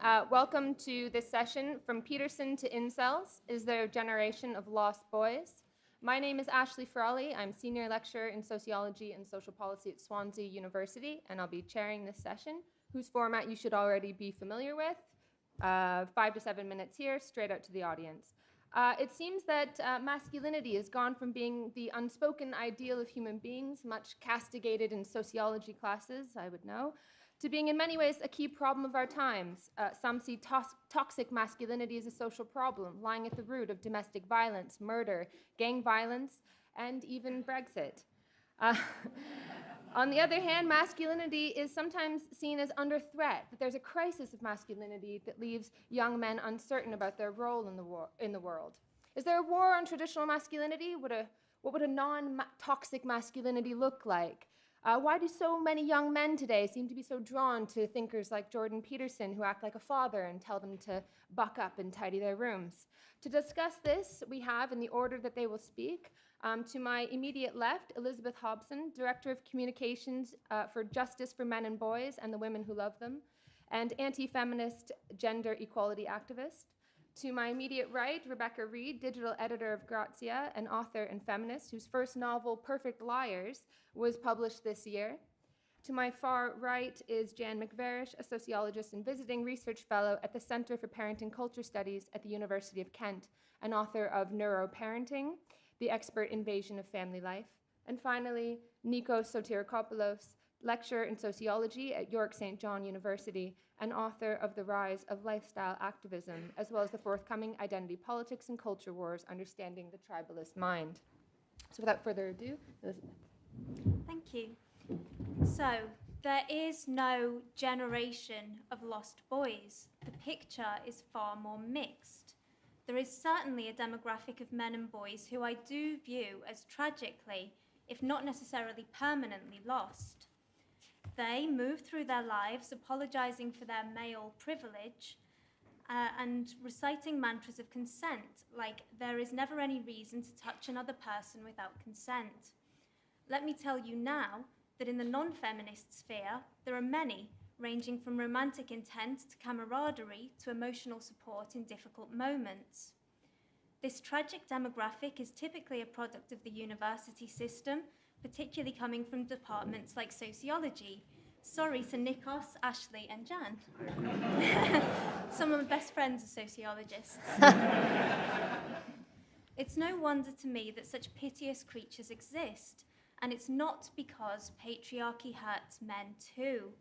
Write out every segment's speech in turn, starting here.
Welcome to this session, From Peterson to Incels, Is There a Generation of Lost Boys? My name is Ashley Frawley. I'm Senior Lecturer in Sociology and Social Policy at Swansea University, and I'll be chairing this session, whose format you should already be familiar with. 5 to 7 minutes here, straight out to the audience. It seems that masculinity has gone from being the unspoken ideal of human beings, much castigated in sociology classes, I would know, to being in many ways a key problem of our times. Some see toxic masculinity as a social problem, lying at the root of domestic violence, murder, gang violence, and even Brexit. On the other hand, masculinity is sometimes seen as under threat, that there's a crisis of masculinity that leaves young men uncertain about their role in the world. Is there a war on traditional masculinity? What would a non-toxic masculinity look like? Why do so many young men today seem to be so drawn to thinkers like Jordan Peterson, who act like a father and tell them to buck up and tidy their rooms? To discuss this, we have, in the order that they will speak, to my immediate left, Elizabeth Hobson, Director of Communications for Justice for Men and Boys and the Women Who Love Them, and anti-feminist gender equality activist. To my immediate right, Rebecca Reed, digital editor of Grazia, an author and feminist whose first novel, Perfect Liars, was published this year. To my far right is Jan McVarish, a sociologist and visiting research fellow at the Center for Parenting Culture Studies at the University of Kent, an author of Neuroparenting, The Expert Invasion of Family Life. And finally, Nikos Sotirakopoulos, lecturer in sociology at York St. John University, and author of The Rise of Lifestyle Activism, as well as the forthcoming Identity Politics and Culture Wars, Understanding the Tribalist Mind. So without further ado, Elizabeth. Thank you. So, there is no generation of lost boys. The picture is far more mixed. There is certainly a demographic of men and boys who I do view as tragically, if not necessarily permanently, lost. They move through their lives apologizing for their male privilege and reciting mantras of consent, like there is never any reason to touch another person without consent. Let me tell you now that in the non-feminist sphere, there are many, ranging from romantic intent to camaraderie to emotional support in difficult moments. This tragic demographic is typically a product of the university system, particularly coming from departments like sociology. Sorry to Nikos, Ashley, and Jan. Some of my best friends are sociologists. It's no wonder to me that such piteous creatures exist, and it's not because patriarchy hurts men too.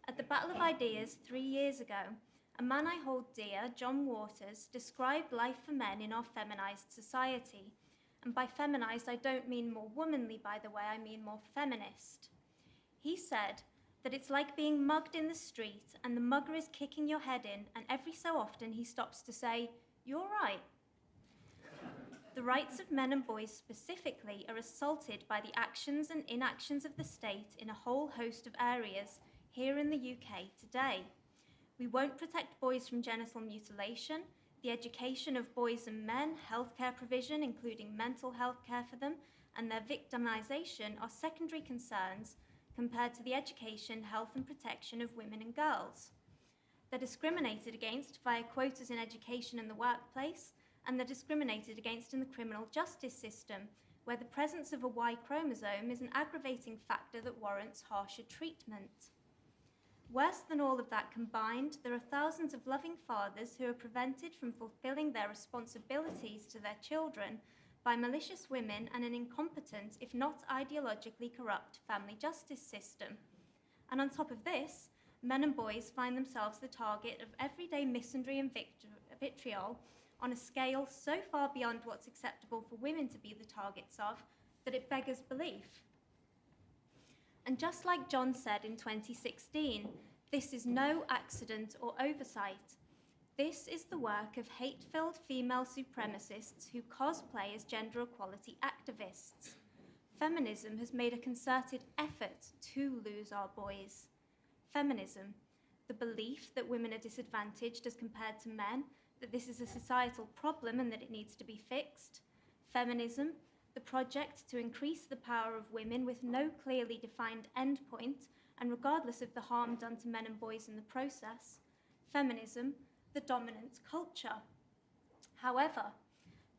At the Battle of Ideas 3 years ago, a man I hold dear, John Waters, described life for men in our feminized society. And by feminized, I don't mean more womanly, by the way, I mean more feminist. He said that it's like being mugged in the street and the mugger is kicking your head in, and every so often he stops to say, "You're right." The rights of men and boys specifically are assaulted by the actions and inactions of the state in a whole host of areas here in the UK today. We won't protect boys from genital mutilation. The education of boys and men, healthcare provision, including mental health care for them, and their victimization are secondary concerns compared to the education, health, and protection of women and girls. They're discriminated against via quotas in education and the workplace, and they're discriminated against in the criminal justice system, where the presence of a Y chromosome is an aggravating factor that warrants harsher treatment. Worse than all of that combined, there are thousands of loving fathers who are prevented from fulfilling their responsibilities to their children by malicious women and an incompetent, if not ideologically corrupt, family justice system. And on top of this, men and boys find themselves the target of everyday misandry and vitriol on a scale so far beyond what's acceptable for women to be the targets of that it beggars belief. And just like John said in 2016, this is no accident or oversight. This is the work of hate-filled female supremacists who cosplay as gender equality activists. Feminism has made a concerted effort to lose our boys. Feminism, the belief that women are disadvantaged as compared to men, that this is a societal problem and that it needs to be fixed. Feminism, the project to increase the power of women with no clearly defined endpoint and regardless of the harm done to men and boys in the process. feminism, the dominant culture. However,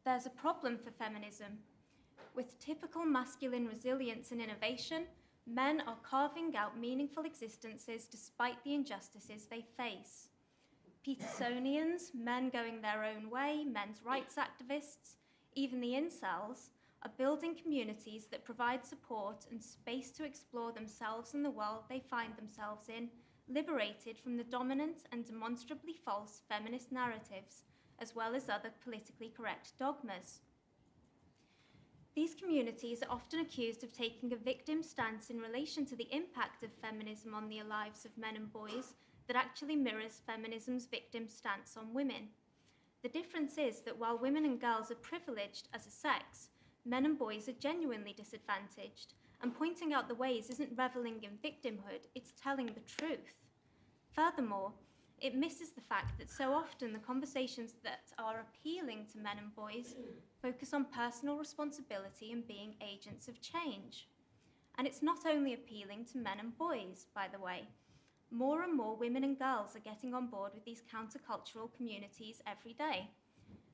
there's a problem for feminism. With typical masculine resilience and innovation, men are carving out meaningful existences despite the injustices they face. Petersonians, men going their own way, men's rights activists, even the incels, are building communities that provide support and space to explore themselves and the world they find themselves in, liberated from the dominant and demonstrably false feminist narratives, as well as other politically correct dogmas. These communities are often accused of taking a victim stance in relation to the impact of feminism on the lives of men and boys that actually mirrors feminism's victim stance on women. The difference is that while women and girls are privileged as a sex, men and boys are genuinely disadvantaged, and pointing out the ways isn't reveling in victimhood, it's telling the truth. Furthermore, it misses the fact that so often the conversations that are appealing to men and boys focus on personal responsibility and being agents of change. And it's not only appealing to men and boys, by the way. More and more women and girls are getting on board with these countercultural communities every day.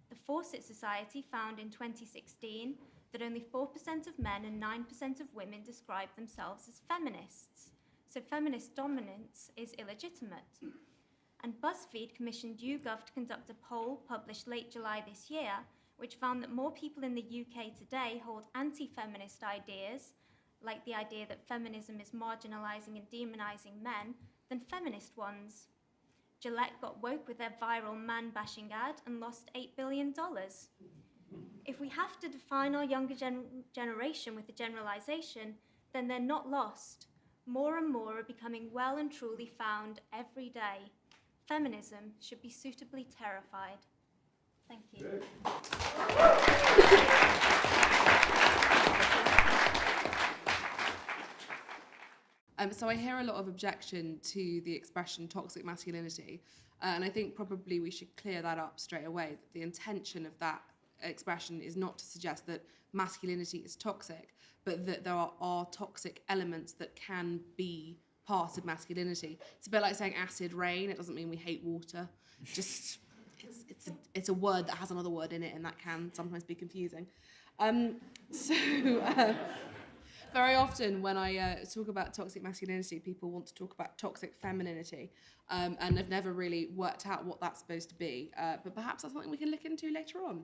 The Fawcett Society found in 2016 that only 4% of men and 9% of women describe themselves as feminists. So feminist dominance is illegitimate. And BuzzFeed commissioned YouGov to conduct a poll published late July this year, which found that more people in the UK today hold anti-feminist ideas, like the idea that feminism is marginalising and demonising men, than feminist ones. Gillette got woke with their viral man-bashing ad and lost $8 billion. If we have to define our younger generation with a generalisation, then they're not lost. More and more are becoming well and truly found every day. Feminism should be suitably terrified. Thank you. So I hear a lot of objection to the expression toxic masculinity, and I think probably we should clear that up straight away, that the intention of that expression is not to suggest that masculinity is toxic, but that there are toxic elements that can be part of masculinity. It's a bit like saying acid rain. It doesn't mean we hate water. Just it's a word that has another word in it, and that can sometimes be confusing. Very often when I talk about toxic masculinity, people want to talk about toxic femininity, and have never really worked out what that's supposed to be. But perhaps that's something we can look into later on.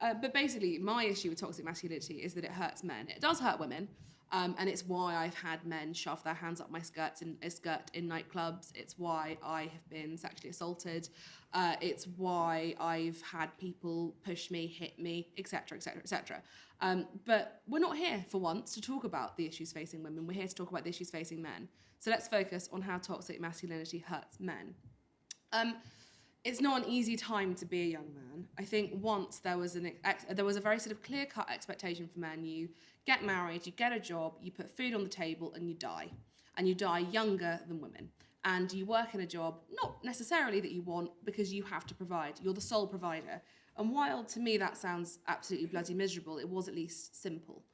But basically, my issue with toxic masculinity is that it hurts men. It does hurt women. And it's why I've had men shove their hands up my skirt in nightclubs. It's why I have been sexually assaulted. It's why I've had people push me, hit me, etc., etc., etc. But we're not here for once to talk about the issues facing women. We're here to talk about the issues facing men. So let's focus on how toxic masculinity hurts men. It's not an easy time to be a young man. I think once there was a very sort of clear-cut expectation for men. You get married, you get a job, you put food on the table, and you die. And you die younger than women. And you work in a job, not necessarily that you want, because you have to provide. You're the sole provider. And while to me that sounds absolutely bloody miserable, it was at least simple.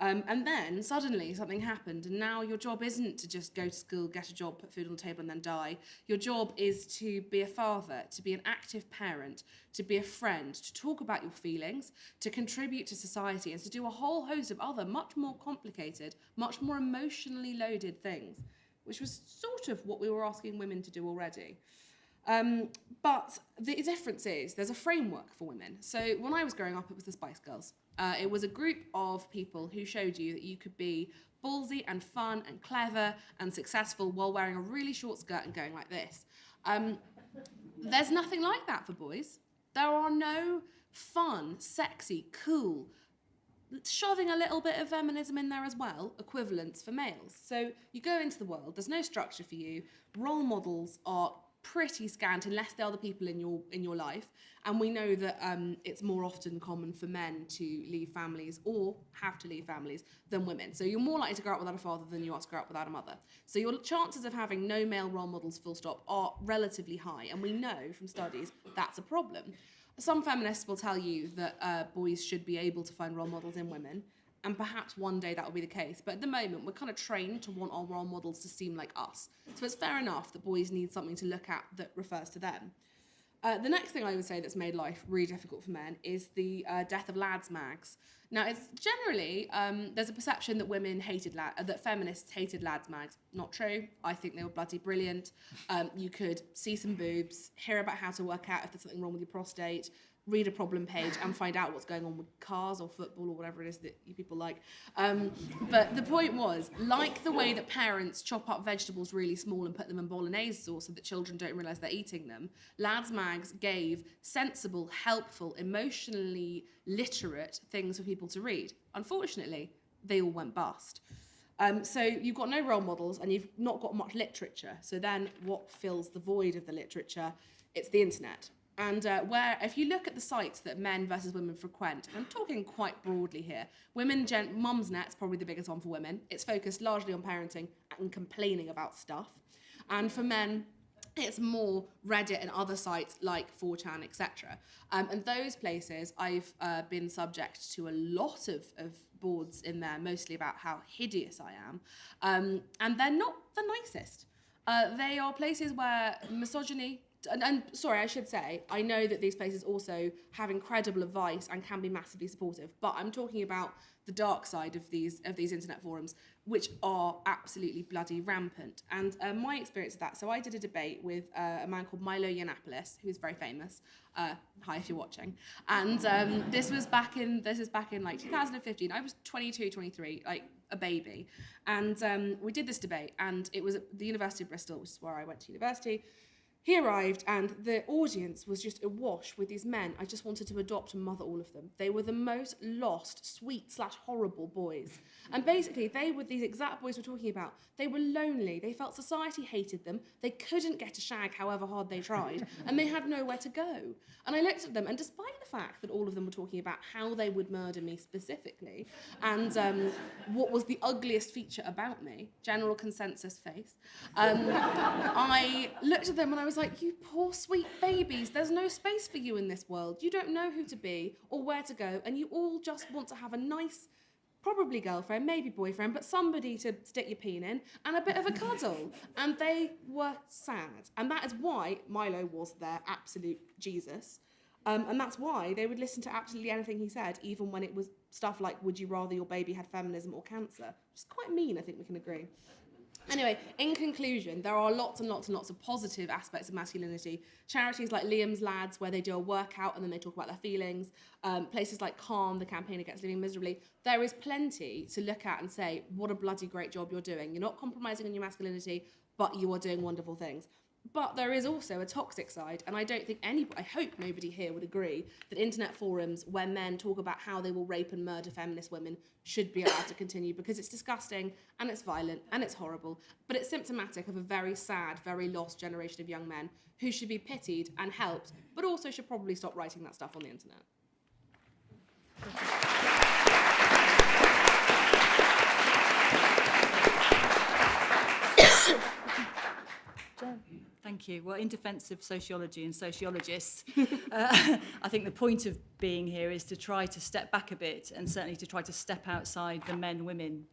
And then suddenly something happened, and now your job isn't to just go to school, get a job, put food on the table, and then die. Your job is to be a father, to be an active parent, to be a friend, to talk about your feelings, to contribute to society, and to do a whole host of other, much more complicated, much more emotionally loaded things, which was sort of what we were asking women to do already. But the difference is there's a framework for women. So when I was growing up, it was the Spice Girls. It was a group of people who showed you that you could be ballsy and fun and clever and successful while wearing a really short skirt and going like this. There's nothing like that for boys. There are no fun, sexy, cool, shoving a little bit of feminism in there as well, equivalents for males. So you go into the world, there's no structure for you, role models are pretty scant unless they are the people in your life, and we know that it's more often common for men to leave families or have to leave families than women. So you're more likely to grow up without a father than you are to grow up without a mother. So your chances of having no male role models full stop are relatively high, and we know from studies that's a problem. Some feminists will tell you that boys should be able to find role models in women, and perhaps one day that will be the case. But at the moment, we're kind of trained to want our role models to seem like us. So it's fair enough that boys need something to look at that refers to them. The next thing I would say that's made life really difficult for men is the death of lads' mags. Now, it's generally, there's a perception that that feminists hated lads' mags. Not true. I think they were bloody brilliant. You could see some boobs, hear about how to work out if there's something wrong with your prostate, read a problem page and find out what's going on with cars or football or whatever it is that you people like. But the point was, like the way that parents chop up vegetables really small and put them in bolognese sauce so that children don't realise they're eating them, lads' mags gave sensible, helpful, emotionally literate things for people to read. Unfortunately, they all went bust. So you've got no role models and you've not got much literature. So then what fills the void of the literature? It's the internet. And where, if you look at the sites that men versus women frequent, and I'm talking quite broadly here, Mumsnet's probably the biggest one for women. It's focused largely on parenting and complaining about stuff. And for men, it's more Reddit and other sites like 4chan, etc. And those places, I've been subject to a lot of boards in there, mostly about how hideous I am. And they're not the nicest. They are places where misogyny, and sorry, I should say, I know that these places also have incredible advice and can be massively supportive, but I'm talking about the dark side of these internet forums, which are absolutely bloody rampant. And my experience of that, so I did a debate with a man called Milo Yiannopoulos, who's very famous. Hi, if you're watching. And this is back in like 2015. I was 22, 23, like a baby. And we did this debate, and it was at the University of Bristol, which is where I went to university. He arrived and the audience was just awash with these men. I just wanted to adopt and mother all of them. They were the most lost, sweet/horrible boys. And basically, they were these exact boys we're talking about. They were lonely. They felt society hated them. They couldn't get a shag however hard they tried. And they had nowhere to go. And I looked at them, and despite the fact that all of them were talking about how they would murder me specifically, and what was the ugliest feature about me, general consensus face, I looked at them and I was like, you poor sweet babies, there's no space for you in this world. You don't know who to be or where to go, and you all just want to have a nice, probably girlfriend, maybe boyfriend, but somebody to stick your peen in and a bit of a cuddle. And they were sad. And that is why Milo was their absolute Jesus. And that's why they would listen to absolutely anything he said, even when it was stuff like, would you rather your baby had feminism or cancer? Which is quite mean, I think we can agree. Anyway, in conclusion, there are lots and lots and lots of positive aspects of masculinity. Charities like Liam's Lads, where they do a workout and then they talk about their feelings. Places like Calm, the campaign against living miserably. There is plenty to look at and say, what a bloody great job you're doing. You're not compromising on your masculinity, but you are doing wonderful things. But there is also a toxic side, and I hope nobody here would agree that internet forums where men talk about how they will rape and murder feminist women should be allowed to continue, because it's disgusting and it's violent and it's horrible, but it's symptomatic of a very sad, very lost generation of young men who should be pitied and helped, but also should probably stop writing that stuff on the internet. Thank you. Well, in defence of sociology and sociologists, I think the point of being here is to try to step back a bit, and certainly to try to step outside the men-women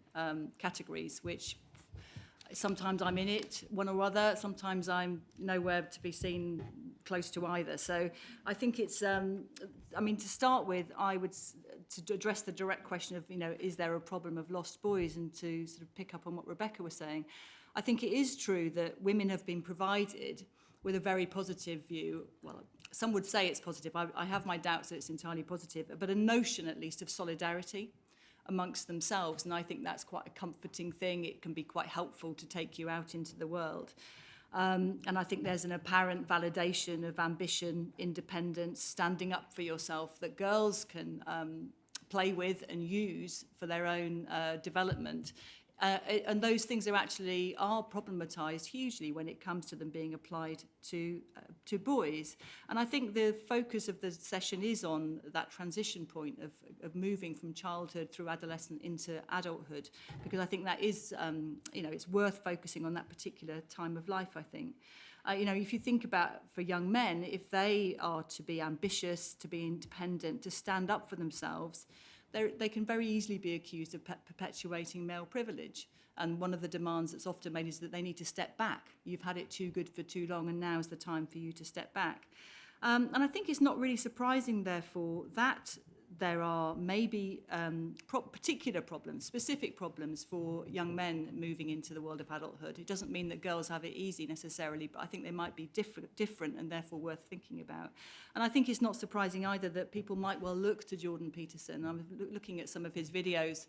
categories, which sometimes I'm in it, one or other, sometimes I'm nowhere to be seen close to either. So I think it's, to start with, to address the direct question of, is there a problem of lost boys, and to sort of pick up on what Rebecca was saying, I think it is true that women have been provided with a very positive view. Well, some would say it's positive. I have my doubts that it's entirely positive, but a notion at least of solidarity amongst themselves. And I think that's quite a comforting thing. It can be quite helpful to take you out into the world. And I think there's an apparent validation of ambition, independence, standing up for yourself that girls can play with and use for their own development. And those things are problematized hugely when it comes to them being applied to boys. And I think the focus of the session is on that transition point of moving from childhood through adolescence into adulthood, because I think that is, it's worth focusing on that particular time of life, I think. If you think about for young men, if they are to be ambitious, to be independent, to stand up for themselves, they can very easily be accused of perpetuating male privilege. And one of the demands that's often made is that they need to step back. You've had it too good for too long, and now's the time for you to step back. And I think it's not really surprising, therefore, that there are maybe particular problems, specific problems for young men moving into the world of adulthood. It doesn't mean that girls have it easy necessarily, but I think they might be different and therefore worth thinking about. And I think it's not surprising either that people might well look to Jordan Peterson. I'm looking at some of his videos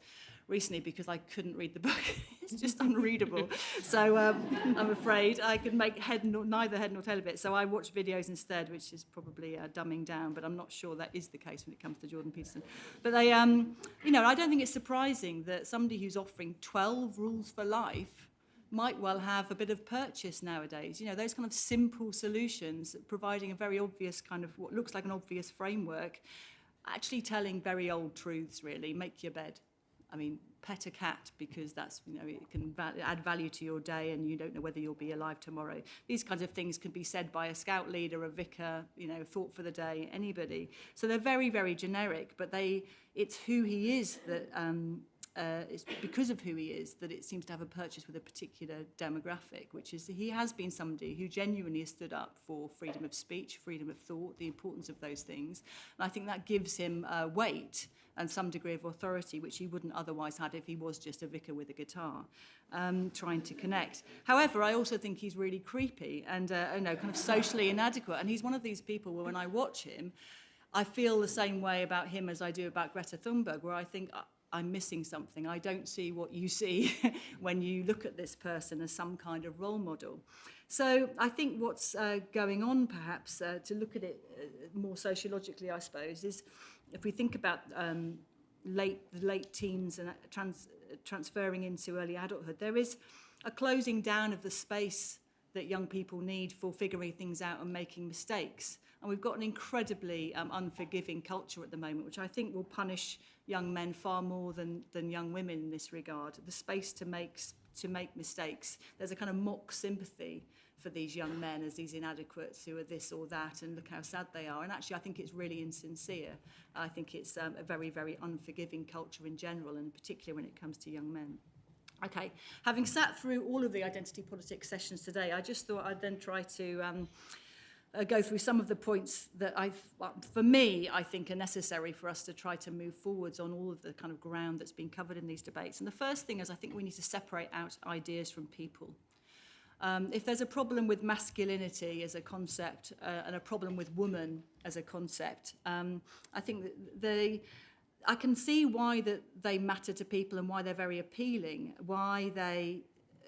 recently because I couldn't read the book. It's just unreadable. So I'm afraid I could make neither head nor tail of it. So I watch videos instead, which is probably dumbing down, but I'm not sure that is the case when it comes to Jordan Peterson. But they, you know, I don't think it's surprising that somebody who's offering 12 rules for life might well have a bit of purchase nowadays. You know, those kind of simple solutions, providing a very obvious kind of what looks like an obvious framework, actually telling very old truths, really. Make your bed. I mean, pet a cat because that's, you know, it can add value to your day and you don't know whether you'll be alive tomorrow. These kinds of things can be said by a scout leader, a vicar, you know, thought for the day, anybody. So they're very, very generic, but it's who he is that, it's because of who he is that it seems to have a purchase with a particular demographic, which is he has been somebody who genuinely has stood up for freedom of speech, freedom of thought, the importance of those things. And I think that gives him weight and some degree of authority, which he wouldn't otherwise have if he was just a vicar with a guitar, trying to connect. However, I also think he's really creepy and you know, kind of socially inadequate. And he's one of these people where when I watch him, I feel the same way about him as I do about Greta Thunberg, where I think I'm missing something. I don't see what you see when you look at this person as some kind of role model. So I think what's going on, perhaps, to look at it more sociologically, I suppose, is if we think about the late teens and transferring into early adulthood, there is a closing down of the space that young people need for figuring things out and making mistakes. And we've got an incredibly unforgiving culture at the moment, which I think will punish young men far more than young women in this regard. The space to make mistakes. There's a kind of mock sympathy for these young men as these inadequates who are this or that, and look how sad they are. And actually, I think it's really insincere. I think it's a very, very unforgiving culture in general, and in particular when it comes to young men. Okay, having sat through all of the identity politics sessions today, I just thought I'd then try to go through some of the points that for me, I think are necessary for us to try to move forwards on all of the kind of ground that's been covered in these debates. And the first thing is I think we need to separate out ideas from people. If there's a problem with masculinity as a concept and a problem with woman as a concept, I think that I can see why that they matter to people and why they're very appealing,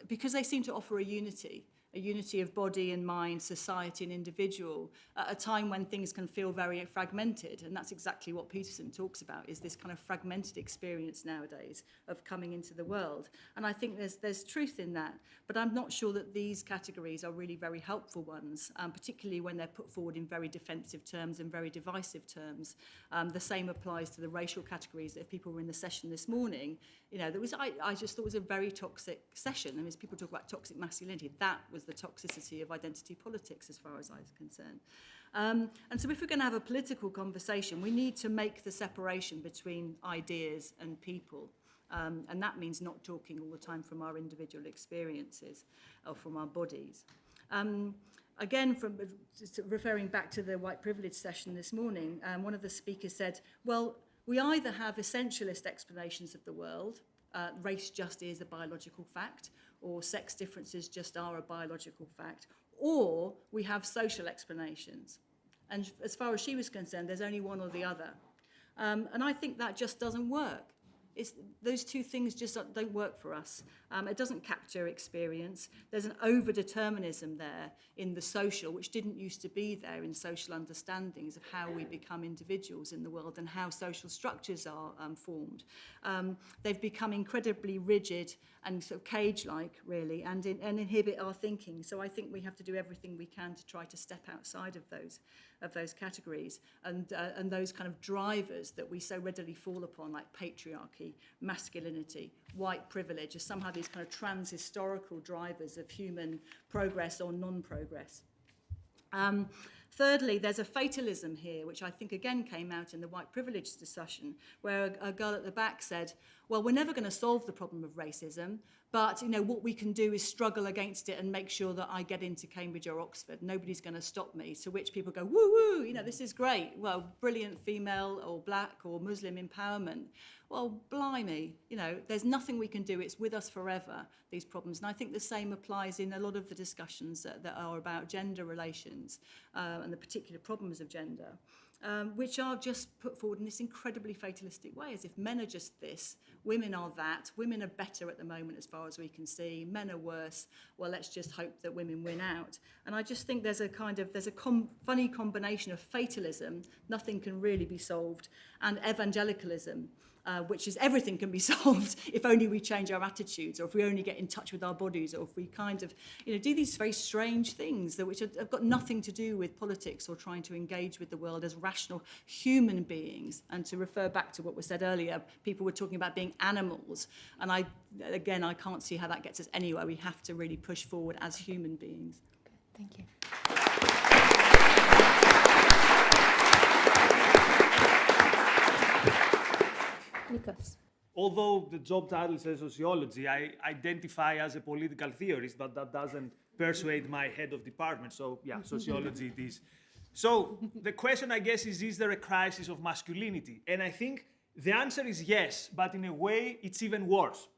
because they seem to offer a unity of body and mind, society and individual, at a time when things can feel very fragmented. And that's exactly what Peterson talks about, is this kind of fragmented experience nowadays of coming into the world. And I think there's truth in that. But I'm not sure that these categories are really very helpful ones, particularly when they're put forward in very defensive terms and very divisive terms. The same applies to the racial categories. If people were in the session this morning, you know, I just thought it was a very toxic session. I mean, as people talk about toxic masculinity, that was the toxicity of identity politics as far as I was concerned. And so if we're going to have a political conversation, we need to make the separation between ideas and people. And that means not talking all the time from our individual experiences or from our bodies. Again, referring back to the white privilege session this morning, one of the speakers said, well, we either have essentialist explanations of the world, race just is a biological fact, or sex differences just are a biological fact, or we have social explanations. And as far as she was concerned, there's only one or the other. And I think that just doesn't work. Those two things just don't work for us. It doesn't capture experience. There's an over-determinism there in the social, which didn't used to be there in social understandings of how we become individuals in the world and how social structures are formed. They've become incredibly rigid and sort of cage-like, really, and inhibit our thinking. So I think we have to do everything we can to try to step outside of those categories and those kind of drivers that we so readily fall upon, like patriarchy, masculinity, white privilege, as somehow these kind of trans-historical drivers of human progress or non-progress. Thirdly, there's a fatalism here, which I think again came out in the white privilege discussion, where a girl at the back said, well, we're never going to solve the problem of racism, but what we can do is struggle against it and make sure that I get into Cambridge or Oxford. Nobody's going to stop me. To which people go, woo woo, this is great. Well, brilliant female or black or Muslim empowerment. Well, blimey, there's nothing we can do. It's with us forever, these problems. And I think the same applies in a lot of the discussions that are about gender relations and the particular problems of gender, which are just put forward in this incredibly fatalistic way, as if men are just this, women are that, women are better at the moment as far as we can see, men are worse, well, let's just hope that women win out. And I just think there's a funny combination of fatalism, nothing can really be solved, and evangelicalism, which is everything can be solved if only we change our attitudes, or if we only get in touch with our bodies, or if we kind of do these very strange things which have got nothing to do with politics or trying to engage with the world as rational human beings. And to refer back to what was said earlier, people were talking about being animals, and I can't see how that gets us anywhere. We have to really push forward as human beings. Thank you. Nikos. Although the job title says sociology, I identify as a political theorist, but that doesn't persuade my head of department. So yeah, sociology it is. So the question, I guess, is there a crisis of masculinity? And I think the answer is yes, but in a way it's even worse.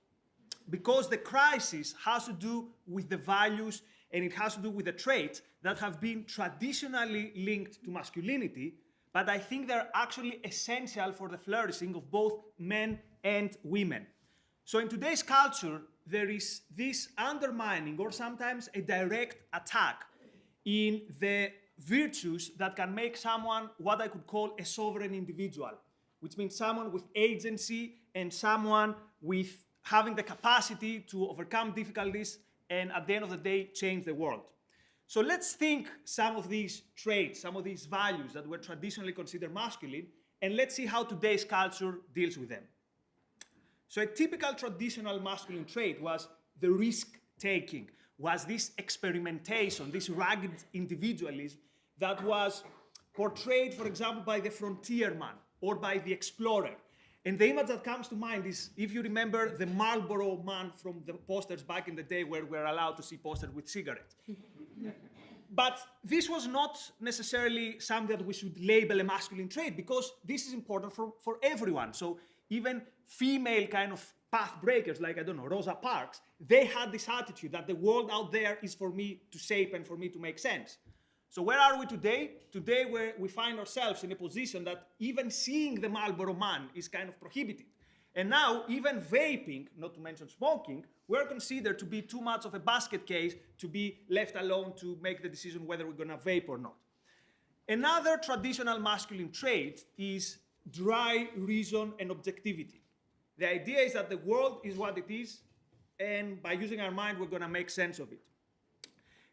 Because the crisis has to do with the values and it has to do with the traits that have been traditionally linked to masculinity, but I think they're actually essential for the flourishing of both men and women. So in today's culture, there is this undermining or sometimes a direct attack in the virtues that can make someone what I could call a sovereign individual, which means someone with agency and someone with having the capacity to overcome difficulties and at the end of the day, change the world. So let's think some of these traits, some of these values that were traditionally considered masculine, and let's see how today's culture deals with them. So a typical traditional masculine trait was the risk-taking, was this experimentation, this rugged individualism that was portrayed, for example, by the frontierman or by the explorer. And the image that comes to mind is, if you remember the Marlboro man from the posters back in the day where we're allowed to see posters with cigarettes. But this was not necessarily something that we should label a masculine trait, because this is important for everyone. So even female kind of path breakers, like, I don't know, Rosa Parks, they had this attitude that the world out there is for me to shape and for me to make sense. So where are we today? Today we find ourselves in a position that even seeing the Marlboro man is kind of prohibited. And now even vaping, not to mention smoking, we're considered to be too much of a basket case to be left alone to make the decision whether we're gonna vape or not. Another traditional masculine trait is dry reason and objectivity. The idea is that the world is what it is, and by using our mind, we're gonna make sense of it.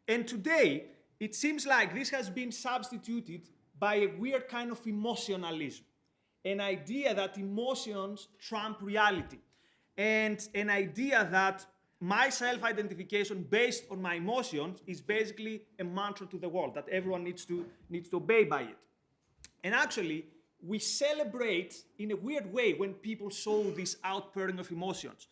And today, it seems like this has been substituted by a weird kind of emotionalism, an idea that emotions trump reality, and an idea that my self-identification based on my emotions is basically a mantra to the world, that everyone needs to obey by it. And actually, we celebrate in a weird way when people show this outpouring of emotions.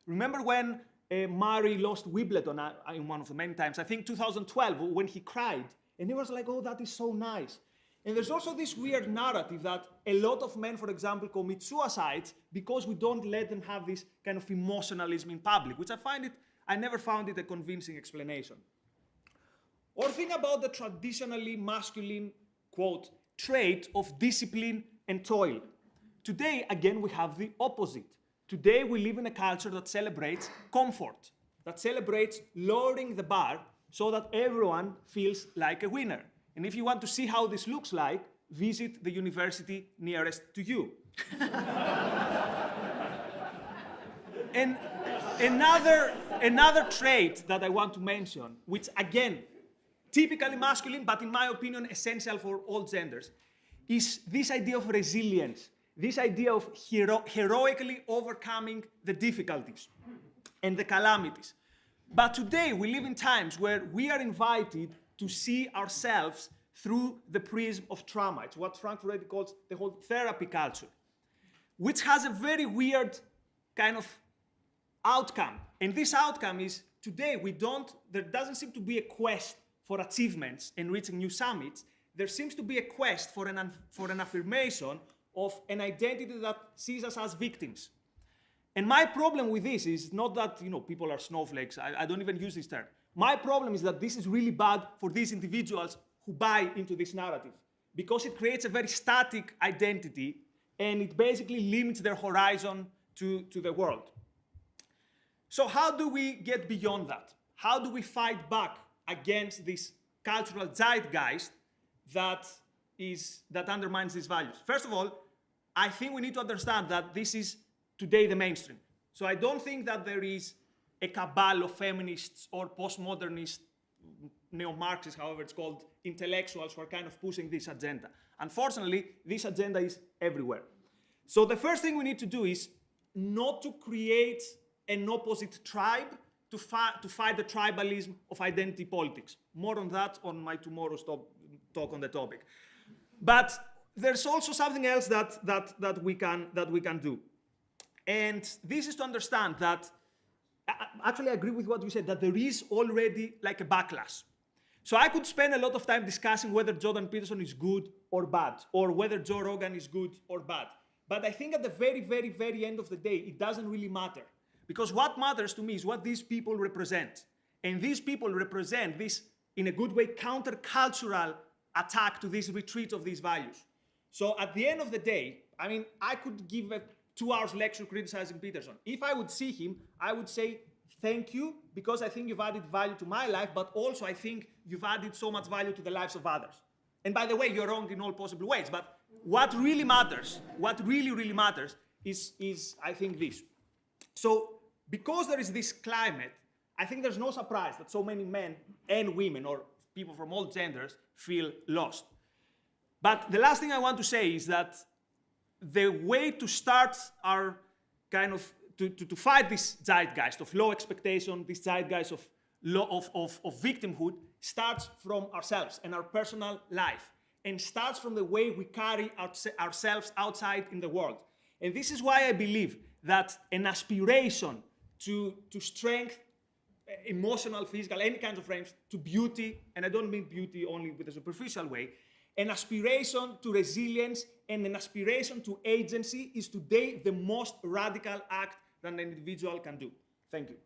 Remember when Murray lost Wimbledon in one of the many times, I think 2012, when he cried, and he was like, oh, that is so nice. And there's also this weird narrative that a lot of men, for example, commit suicides because we don't let them have this kind of emotionalism in public, which I never found it a convincing explanation. Or think about the traditionally masculine, quote, trait of discipline and toil. Today, again, we have the opposite. Today, we live in a culture that celebrates comfort, that celebrates lowering the bar so that everyone feels like a winner. And if you want to see how this looks like, visit the university nearest to you. And another trait that I want to mention, which again, typically masculine, but in my opinion, essential for all genders, is this idea of resilience. This idea of heroically overcoming the difficulties and the calamities. But today we live in times where we are invited to see ourselves through the prism of trauma. It's what Frank Furedi calls the whole therapy culture, which has a very weird kind of outcome. And this outcome is today there doesn't seem to be a quest for achievements and reaching new summits. There seems to be a quest for an affirmation of an identity that sees us as victims. And my problem with this is not that people are snowflakes. I don't even use this term. My problem is that this is really bad for these individuals who buy into this narrative, because it creates a very static identity and it basically limits their horizon to the world. So how do we get beyond that? How do we fight back against this cultural zeitgeist that undermines these values? First of all, I think we need to understand that this is today the mainstream. So I don't think that there is a cabal of feminists or postmodernist, neo-Marxists, however it's called, intellectuals who are kind of pushing this agenda. Unfortunately, this agenda is everywhere. So the first thing we need to do is not to create an opposite tribe to fight the tribalism of identity politics. More on that on my tomorrow's talk on the topic. But there's also something else that we can do. And this is to understand that, actually I agree with what you said, that there is already like a backlash. So I could spend a lot of time discussing whether Jordan Peterson is good or bad, or whether Joe Rogan is good or bad. But I think at the very, very, very end of the day, it doesn't really matter. Because what matters to me is what these people represent. And these people represent this, in a good way, countercultural attack to this retreat of these values. So at the end of the day, I mean, I could give a 2-hour lecture criticizing Peterson. If I would see him, I would say, thank you, because I think you've added value to my life, but also I think you've added so much value to the lives of others. And by the way, you're wrong in all possible ways, but what really matters, what really, really matters is I think this. So because there is this climate, I think there's no surprise that so many men and women, or people from all genders, feel lost. But the last thing I want to say is that the way to start our kind of, to fight this zeitgeist of low expectation, this zeitgeist of victimhood, starts from ourselves and our personal life, and starts from the way we carry ourselves outside in the world. And this is why I believe that an aspiration to strength, emotional, physical, any kinds of frames, to beauty, and I don't mean beauty only with a superficial way, an aspiration to resilience and an aspiration to agency is today the most radical act that an individual can do. Thank you.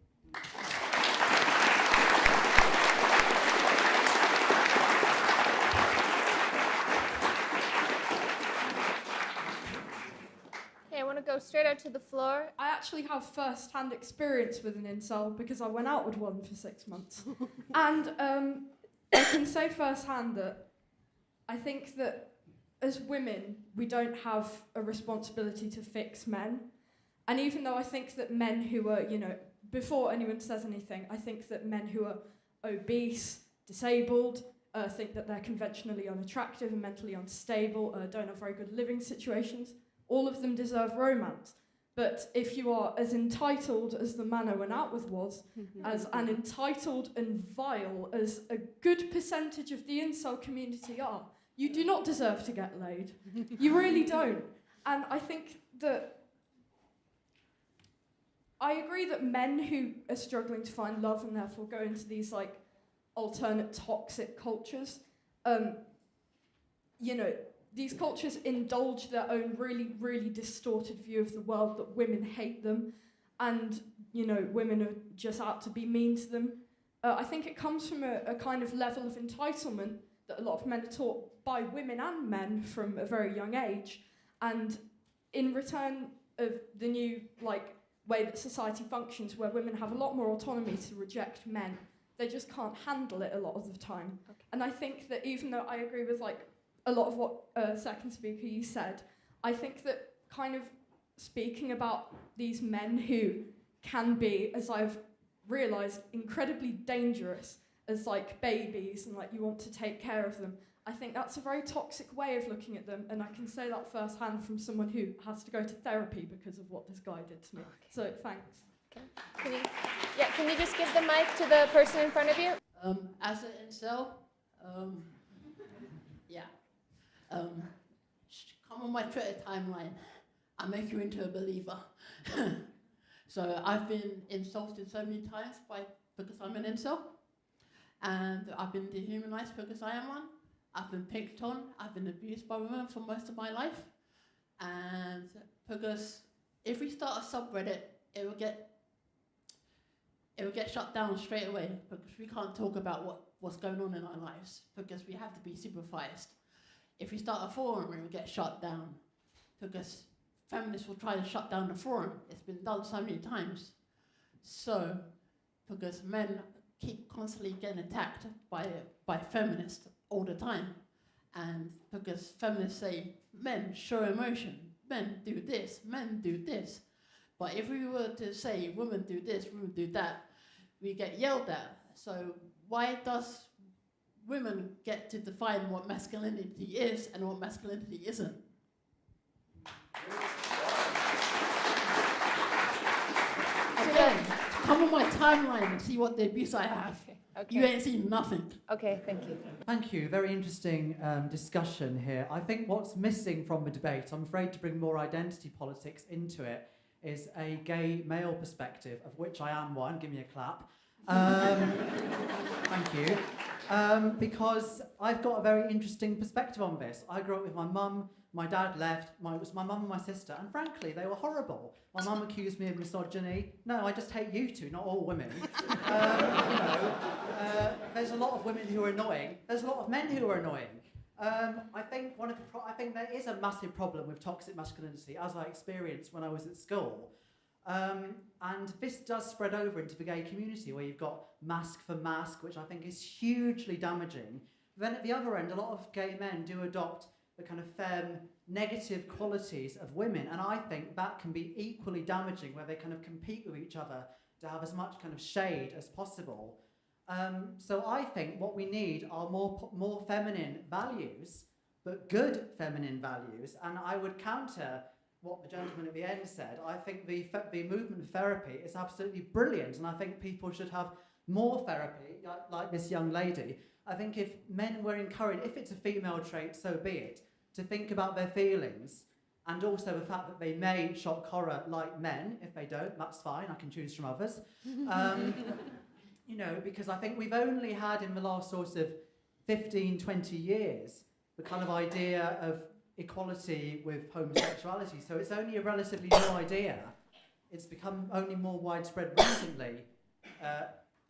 Okay, I want to go straight out to the floor. I actually have first-hand experience with an incel because I went out with one for 6 months. And I can say first-hand that I think that as women, we don't have a responsibility to fix men. And even though I think that men who are, before anyone says anything, I think that men who are obese, disabled, think that they're conventionally unattractive and mentally unstable, don't have very good living situations, all of them deserve romance. But if you are as entitled as the man I went out with was, as an entitled and vile as a good percentage of the incel community are, you do not deserve to get laid. You really don't. And I think that I agree that men who are struggling to find love and therefore go into these alternate toxic cultures, these cultures indulge their own really, really distorted view of the world, that women hate them and, women are just out to be mean to them. I think it comes from a kind of level of entitlement that a lot of men are taught by women and men from a very young age. And in return of the new, way that society functions, where women have a lot more autonomy to reject men, they just can't handle it a lot of the time. Okay. And I think that even though I agree with, a lot of what second speaker you said, I think that kind of speaking about these men who can be, as I've realised, incredibly dangerous as babies and you want to take care of them, I think that's a very toxic way of looking at them, and I can say that firsthand from someone who has to go to therapy because of what this guy did to me. Okay. So thanks. Okay. Can you just give the mic to the person in front of you? As an incel, Come on my Twitter timeline. I'll make you into a believer. So I've been insulted so many times because I'm an incel. And I've been dehumanized because I am one. I've been picked on. I've been abused by women for most of my life. And because if we start a subreddit, it will get shut down straight away because we can't talk about what's going on in our lives because we have to be supervised. If we start a forum, it will get shut down because feminists will try to shut down the forum. It's been done so many times. So, because men keep constantly getting attacked by feminists all the time, and because feminists say, men show emotion, men do this, men do this. But if we were to say women do this, women do that, we get yelled at. So why does women get to define what masculinity is and what masculinity isn't? Again, come on my timeline and see what the abuse I have. Okay. You ain't seen nothing. Okay, thank you. Thank you. Very interesting discussion here. I think what's missing from the debate, I'm afraid to bring more identity politics into it, is a gay male perspective, of which I am one. Give me a clap. Thank you. Because I've got a very interesting perspective on this. I grew up with my mum. My dad left. It was my mum and my sister, and frankly, they were horrible. My mum accused me of misogyny. No, I just hate you two, not all women. There's a lot of women who are annoying. There's a lot of men who are annoying. I think there is a massive problem with toxic masculinity, as I experienced when I was at school. And this does spread over into the gay community, where you've got mask for mask, which I think is hugely damaging. Then at the other end, a lot of gay men do adopt the kind of negative qualities of women, and I think that can be equally damaging, where they kind of compete with each other to have as much kind of shade as possible. So I think what we need are more feminine values, but good feminine values, and I would counter what the gentleman at the end said. I think the movement of therapy is absolutely brilliant, and I think people should have more therapy, like this young lady. I think if men were encouraged, if it's a female trait, so be it, to think about their feelings, and also the fact that they may shock horror like men. If they don't, that's fine, I can choose from others. Because I think we've only had in the last sort of 15, 20 years the kind of idea of equality with homosexuality. So it's only a relatively new idea. It's become only more widespread recently,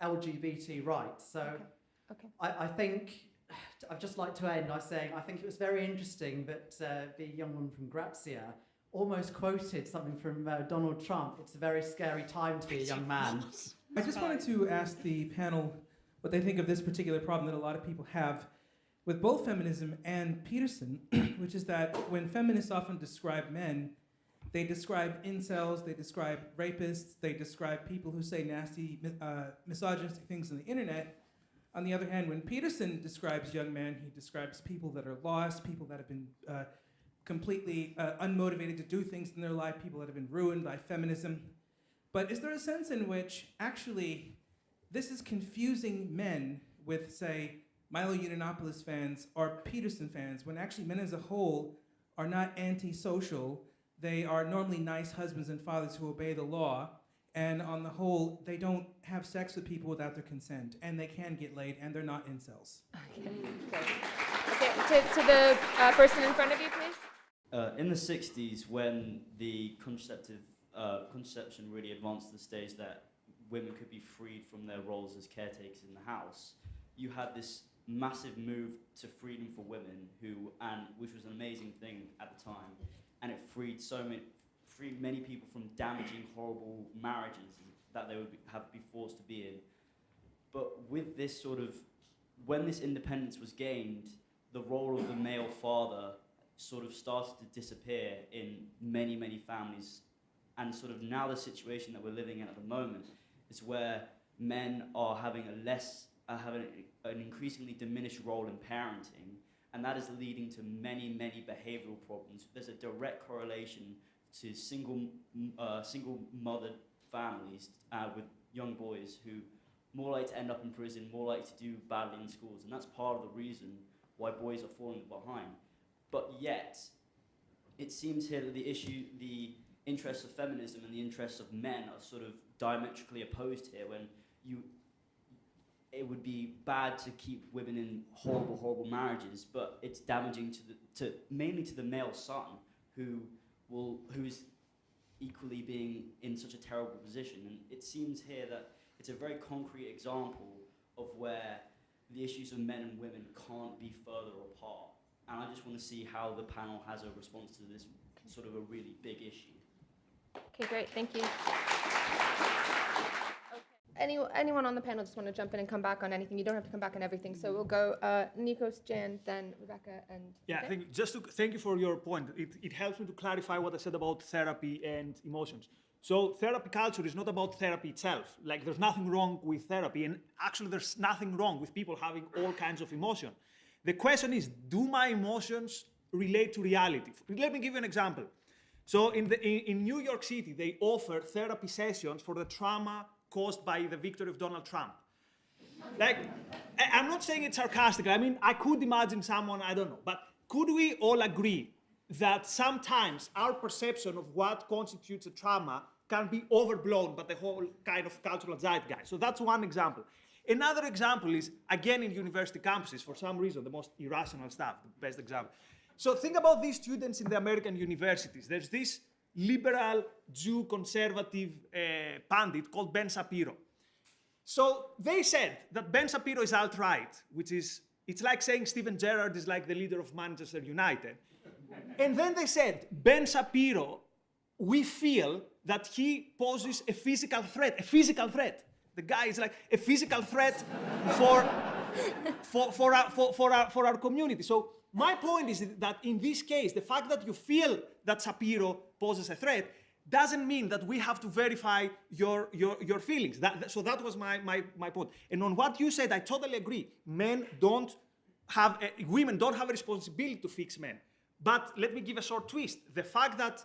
LGBT rights. So Okay. I think, I'd just like to end by saying I think it was very interesting that the young woman from Grazia almost quoted something from Donald Trump. It's a very scary time to be a young man. I just wanted to ask the panel what they think of this particular problem that a lot of people have with both feminism and Peterson, which is that when feminists often describe men, they describe incels, they describe rapists, they describe people who say nasty, misogynistic things on the internet. On the other hand, when Peterson describes young men, he describes people that are lost, people that have been completely unmotivated to do things in their life, people that have been ruined by feminism. But is there a sense in which actually this is confusing men with, say, Milo Yiannopoulos fans or Peterson fans, when actually men as a whole are not antisocial? They are normally nice husbands and fathers who obey the law, and on the whole, they don't have sex with people without their consent, and they can get laid, and they're not incels. Okay, to the person in front of you, please. In the 60s, when the contraception really advanced to the stage that women could be freed from their roles as caretakers in the house, you had this massive move to freedom for women, which was an amazing thing at the time, and it freed many people from damaging, horrible marriages that they would be forced to be in. But with this when this independence was gained, the role of the male father sort of started to disappear in many, many families. And sort of now the situation that we're living in at the moment is where men are having an increasingly diminished role in parenting, and that is leading to many, many behavioral problems. There's a direct correlation to single mothered families with young boys who more likely to end up in prison, more likely to do badly in schools, and that's part of the reason why boys are falling behind. but yet it seems here that the interests of feminism and the interests of men are sort of diametrically opposed here, when it would be bad to keep women in horrible marriages, but it's damaging mainly to the male son who is equally being in such a terrible position. And it seems here that it's a very concrete example of where the issues of men and women can't be further apart. And I just want to see how the panel has a response to this sort of a really big issue. Okay, great, thank you. Anyone on the panel just want to jump in and come back on anything? You don't have to come back on everything. So we'll go Nikos, Jan, then Rebecca, and Yeah, okay? I think thank you for your point. It helps me to clarify what I said about therapy and emotions. So therapy culture is not about therapy itself. Like, there's nothing wrong with therapy, and actually there's nothing wrong with people having all kinds of emotion. The question is, do my emotions relate to reality? Let me give you an example. So in New York City, they offer therapy sessions for the trauma caused by the victory of Donald Trump. Like, I'm not saying it sarcastically. I mean, I could imagine someone, I don't know, but could we all agree that sometimes our perception of what constitutes a trauma can be overblown by the whole kind of cultural zeitgeist? So that's one example. Another example is, again, in university campuses, for some reason, the most irrational stuff, the best example. So think about these students in the American universities. There's this liberal Jew conservative pundit called Ben Shapiro. So they said that Ben Shapiro is alt-right, it's like saying Steven Gerrard is like the leader of Manchester United. And then they said, Ben Shapiro, we feel that he poses a physical threat. The guy is like a physical threat for our community. So my point is that in this case, the fact that you feel that Shapiro poses a threat doesn't mean that we have to verify your feelings. So that was my point. And on what you said, I totally agree. Women don't have a responsibility to fix men. But let me give a short twist. The fact that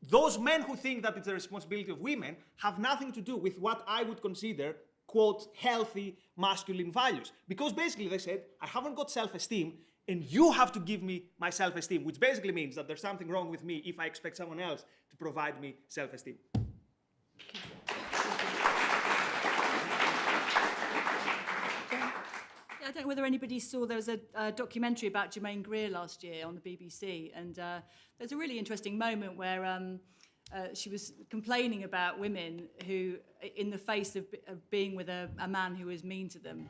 those men who think that it's a responsibility of women have nothing to do with what I would consider, quote, healthy masculine values. Because basically they said, I haven't got self-esteem, and you have to give me my self-esteem, which basically means that there's something wrong with me if I expect someone else to provide me self-esteem. I don't know whether anybody saw, there was a documentary about Germaine Greer last year on the BBC, and there's a really interesting moment where she was complaining about women who, in the face of being with a man who was mean to them,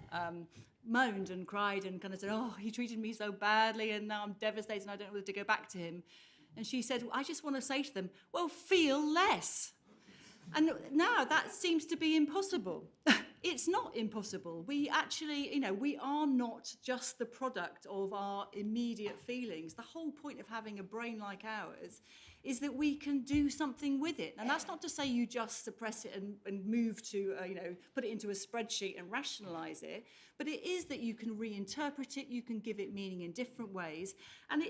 moaned and cried and kind of said, oh, he treated me so badly and now I'm devastated and I don't know whether to go back to him. And she said, I just want to say to them, well, feel less. And now that seems to be impossible. It's not impossible. We actually, we are not just the product of our immediate feelings. The whole point of having a brain like ours is that we can do something with it. And that's not to say you just suppress it and move to, put it into a spreadsheet and rationalize it, but it is that you can reinterpret it, you can give it meaning in different ways. And,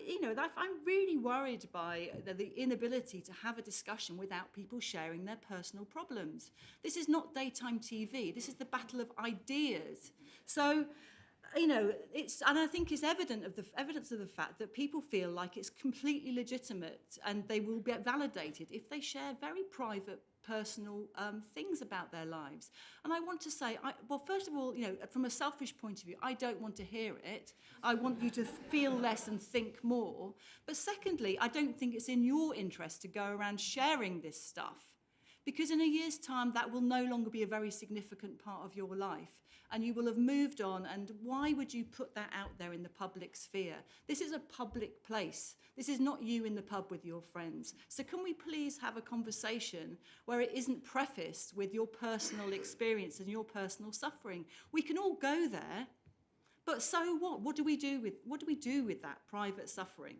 I'm really worried by the inability to have a discussion without people sharing their personal problems. This is not daytime TV. This is the battle of ideas. So, and I think it's evidence of the fact that people feel like it's completely legitimate and they will get validated if they share very private, personal things about their lives. And I want to say, first of all, from a selfish point of view, I don't want to hear it. I want you to feel less and think more. But secondly, I don't think it's in your interest to go around sharing this stuff, because in a year's time, that will no longer be a very significant part of your life. And you will have moved on, and why would you put that out there in the public sphere? This is a public place. This is not you in the pub with your friends. So can we please have a conversation where it isn't prefaced with your personal experience and your personal suffering? We can all go there, but so what? What do we do with that private suffering?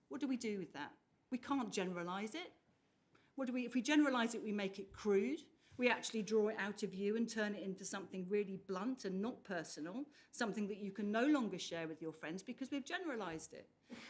What do we do with that? We can't generalize it. If we generalize it, we make it crude. We actually draw it out of you and turn it into something really blunt and not personal, something that you can no longer share with your friends because we've generalized it.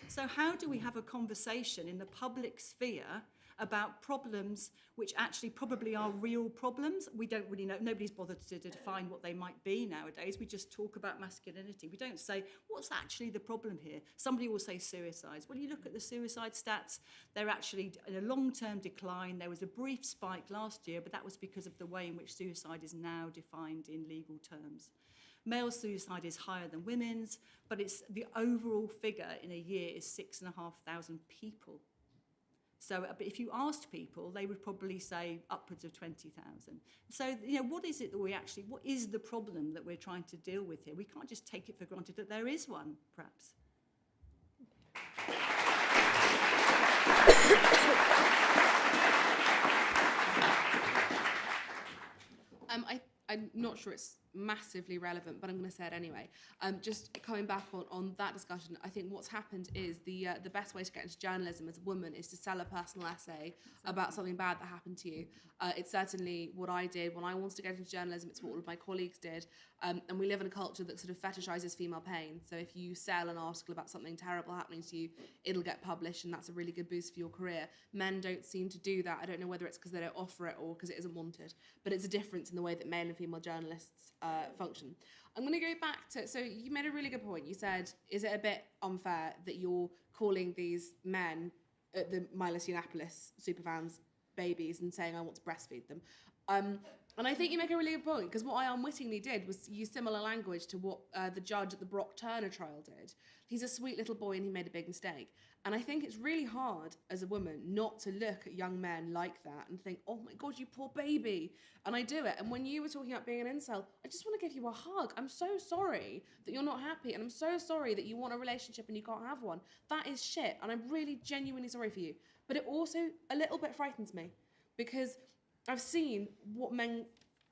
So how do we have a conversation in the public sphere about problems which actually probably are real problems. We don't really know. Nobody's bothered to define what they might be nowadays. We just talk about masculinity. We don't say, what's actually the problem here? Somebody will say suicides. When you look at the suicide stats, they're actually in a long-term decline. There was a brief spike last year, but that was because of the way in which suicide is now defined in legal terms. Male suicide is higher than women's, but it's the overall figure in a year is 6,500 people. So but if you asked people, they would probably say upwards of 20,000. So, what is it that what is the problem that we're trying to deal with here? We can't just take it for granted that there is one, perhaps. I'm not sure it's massively relevant, but I'm going to say it anyway. Just coming back on that discussion, I think what's happened is the best way to get into journalism as a woman is to sell a personal essay about something bad that happened to you. It's certainly what I did when I wanted to get into journalism. It's what all of my colleagues did. And we live in a culture that sort of fetishizes female pain. So if you sell an article about something terrible happening to you, it'll get published, and that's a really good boost for your career. Men don't seem to do that. I don't know whether it's because they don't offer it or because it isn't wanted, but it's a difference in the way that male and female journalists function. I'm going to go back to, so you made a really good point. You said, is it a bit unfair that you're calling these men at the Milos Yiannopoulos superfans babies and saying I want to breastfeed them? And I think you make a really good point, because what I unwittingly did was use similar language to what the judge at the Brock Turner trial did. He's a sweet little boy and he made a big mistake. And I think it's really hard as a woman not to look at young men like that and think, oh my God, you poor baby. And I do it. And when you were talking about being an incel, I just want to give you a hug. I'm so sorry that you're not happy. And I'm so sorry that you want a relationship and you can't have one. That is shit. And I'm really genuinely sorry for you. But it also a little bit frightens me, because I've seen what men,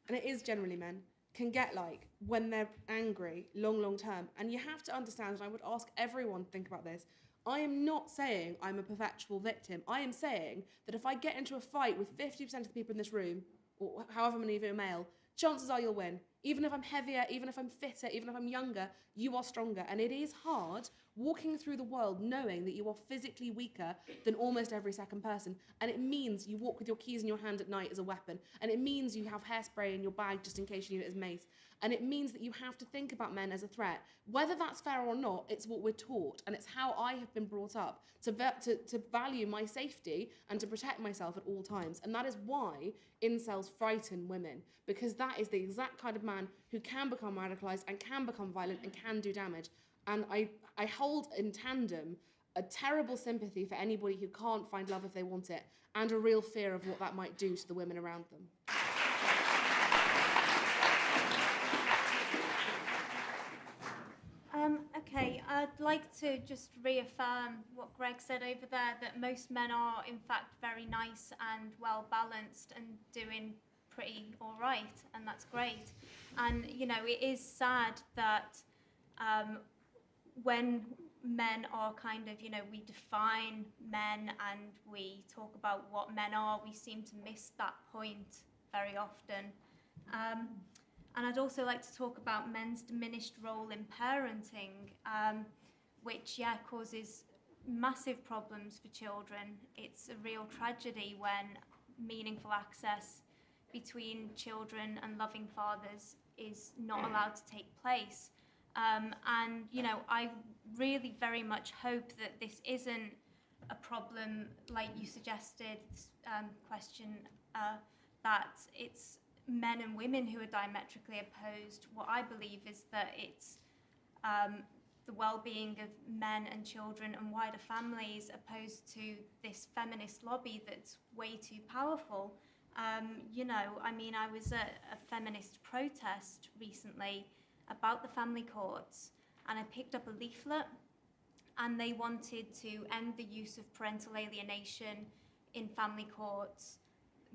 and it is generally men, can get like when they're angry long term. And you have to understand, and I would ask everyone to think about this, I am not saying I'm a perpetual victim. I am saying that if I get into a fight with 50% of the people in this room, or however many of you are male, chances are you'll win. Even if I'm heavier, even if I'm fitter, even if I'm younger, you are stronger. And it is hard walking through the world knowing that you are physically weaker than almost every second person. And it means you walk with your keys in your hand at night as a weapon. And it means you have hairspray in your bag just in case you need it as mace. And it means that you have to think about men as a threat. Whether that's fair or not, it's what we're taught. And it's how I have been brought up to value my safety and to protect myself at all times. And that is why incels frighten women, because that is the exact kind of man who can become radicalized and can become violent and can do damage. And I hold in tandem a terrible sympathy for anybody who can't find love if they want it, and a real fear of what that might do to the women around them. Okay, I'd like to just reaffirm what Greg said over there, that most men are in fact very nice and well balanced and doing pretty all right, and that's great. And it is sad that when men are kind of, we define men and we talk about what men are, we seem to miss that point very often. And I'd also like to talk about men's diminished role in parenting, which, causes massive problems for children. It's a real tragedy when meaningful access between children and loving fathers is not allowed to take place. And, I really very much hope that this isn't a problem, like you suggested, question, that it's men and women who are diametrically opposed. What I believe is that it's the well-being of men and children and wider families, opposed to this feminist lobby that's way too powerful. I was at a feminist protest recently about the family courts, and I picked up a leaflet, and they wanted to end the use of parental alienation in family courts,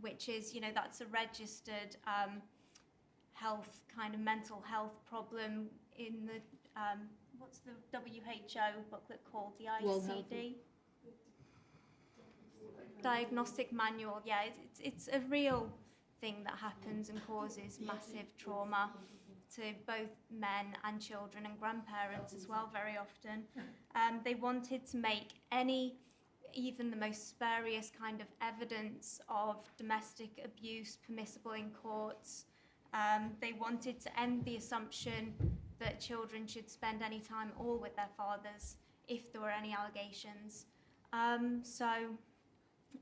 which is, that's a registered health, kind of mental health problem in the, what's the WHO booklet called? The ICD? Diagnostic Manual, it's a real thing that happens and causes massive trauma to both men and children and grandparents as well very often. They wanted to make any even the most spurious kind of evidence of domestic abuse permissible in courts. They wanted to end the assumption that children should spend any time at all with their fathers if there were any allegations. So,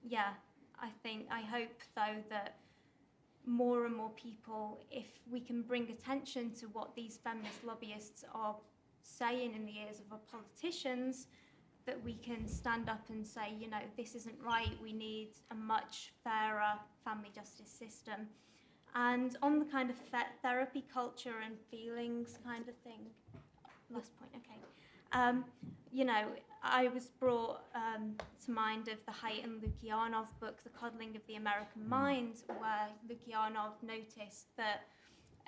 yeah, I hope, though, that more and more people, if we can bring attention to what these feminist lobbyists are saying in the ears of our politicians, that we can stand up and say, you know, this isn't right, we need a much fairer family justice system. And on the kind of therapy culture and feelings kind of thing, last point, okay. You know, I was brought to mind of the Hayton Lukianov book, The Coddling of the American Mind, where Lukianov noticed that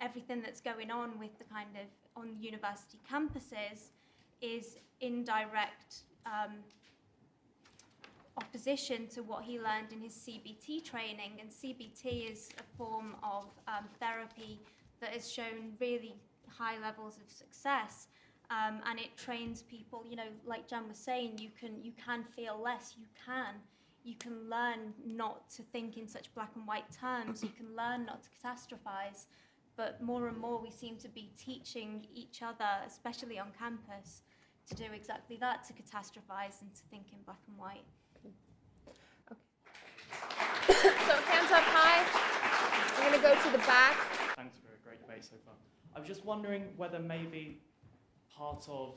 everything that's going on with the kind of on university campuses is indirect opposition to what he learned in his CBT training. And CBT is a form of therapy that has shown really high levels of success. And it trains people, you know, like Jan was saying, you can feel less, you can learn not to think in such black and white terms, you can learn not to catastrophize, but more and more we seem to be teaching each other, especially on campus, to do exactly that, to catastrophize and to think in black and white. So hands up high. We're going to go to the back. Thanks for a great debate so far. I was just wondering whether maybe part of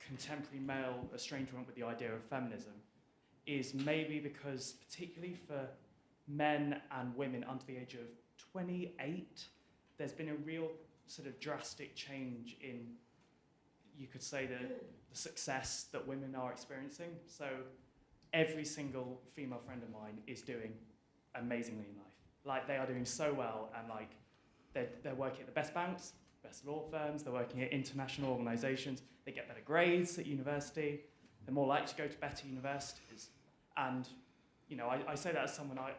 contemporary male estrangement with the idea of feminism is maybe because, particularly for men and women under the age of 28, there's been a real sort of drastic change in, you could say, the success that women are experiencing. So every single female friend of mine is doing amazingly in life. Like, they are doing so well, and like they're working at the best banks, best law firms, they're working at international organisations, they get better grades at university, they're more likely to go to better universities. And, you know, I say that as someone, I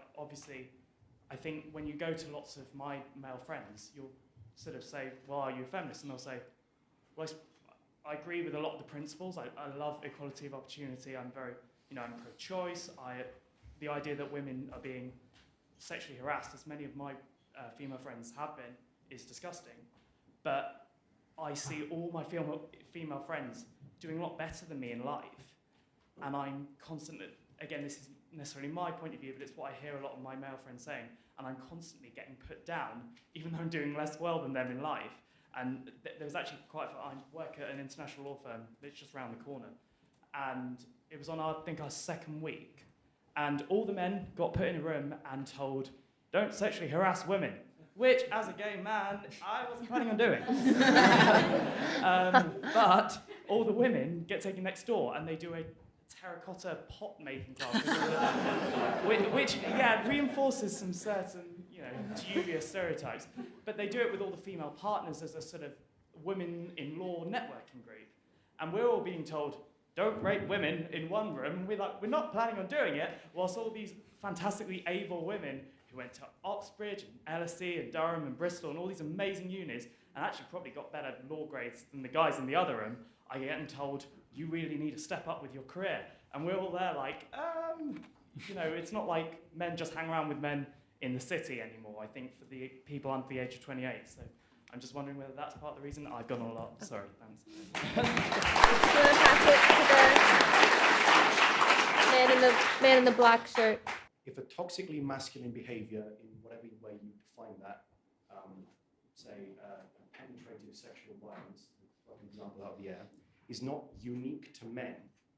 think when you go to lots of my male friends, you'll sort of say, well, are you a feminist? And they'll say, well, I agree with a lot of the principles. I love equality of opportunity. I'm very, you know, I'm pro-choice. The idea that women are being sexually harassed, as many of my female friends have been, is disgusting. But I see all my female friends doing a lot better than me in life. And I'm constantly, again, this isn't necessarily my point of view, but it's what I hear a lot of my male friends saying, and I'm constantly getting put down, even though I'm doing less well than them in life. And there was actually I work at an international law firm that's just around the corner, and it was on, I think, our second week, and all the men got put in a room and told, don't sexually harass women, which, as a gay man, I wasn't planning on doing. But all the women get taken next door, and they do a terracotta pot making class, which reinforces some certain, you know, dubious stereotypes. But they do it with all the female partners as a sort of women-in-law networking group, and we're all being told, don't rape women in one room. We're not planning on doing it, whilst all these fantastically able women who went to Oxbridge and LSE and Durham and Bristol and all these amazing unis, and actually probably got better law grades than the guys in the other room, are getting told, you really need to step up with your career. And we're all there like, you know, it's not like men just hang around with men in the city anymore, I think, for the people under the age of 28. So I'm just wondering whether that's part of the reason. I've gone on a lot. Sorry, thanks. Do you want to pass it to the man in the black shirt? If a toxically masculine behavior, in whatever way you define that, say penetrative sexual violence, like an example out of the air, is not unique to men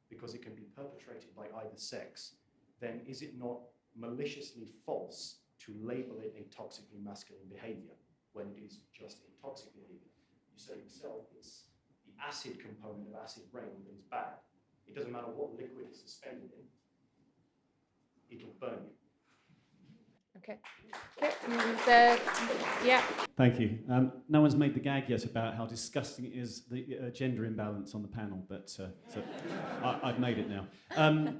because it can be perpetrated by either sex, then is it not maliciously false to label it a toxically masculine behavior when it is just a toxic behavior? You say yourself, it's the acid component of acid rain that is bad. It doesn't matter what liquid it's suspended in, it'll burn you. Okay. Yeah. Thank you. No one's made the gag yet about how disgusting it is, the gender imbalance on the panel, but so I've made it now.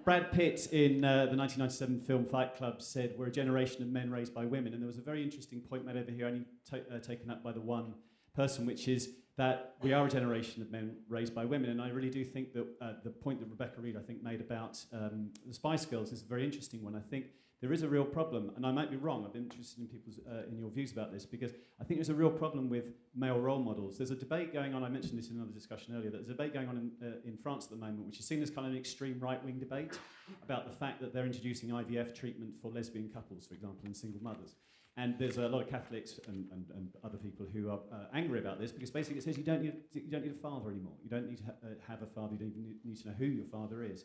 Brad Pitt in the 1997 film Fight Club said, we're a generation of men raised by women, and there was a very interesting point made over here, only taken up by the one person, which is that we are a generation of men raised by women. And I really do think that the point that Rebecca Reed, I think, made about the Spice Girls is a very interesting one. I think there is a real problem, and I might be wrong. I've been interested in in your views about this, because I think there's a real problem with male role models. There's a debate going on, I mentioned this in another discussion earlier, there's a debate going on in France at the moment, which is seen as kind of an extreme right-wing debate about the fact that they're introducing IVF treatment for lesbian couples, for example, and single mothers. And there's a lot of Catholics and other people who are angry about this, because basically it says you don't need a father anymore. You don't need to have a father. You don't even need to know who your father is.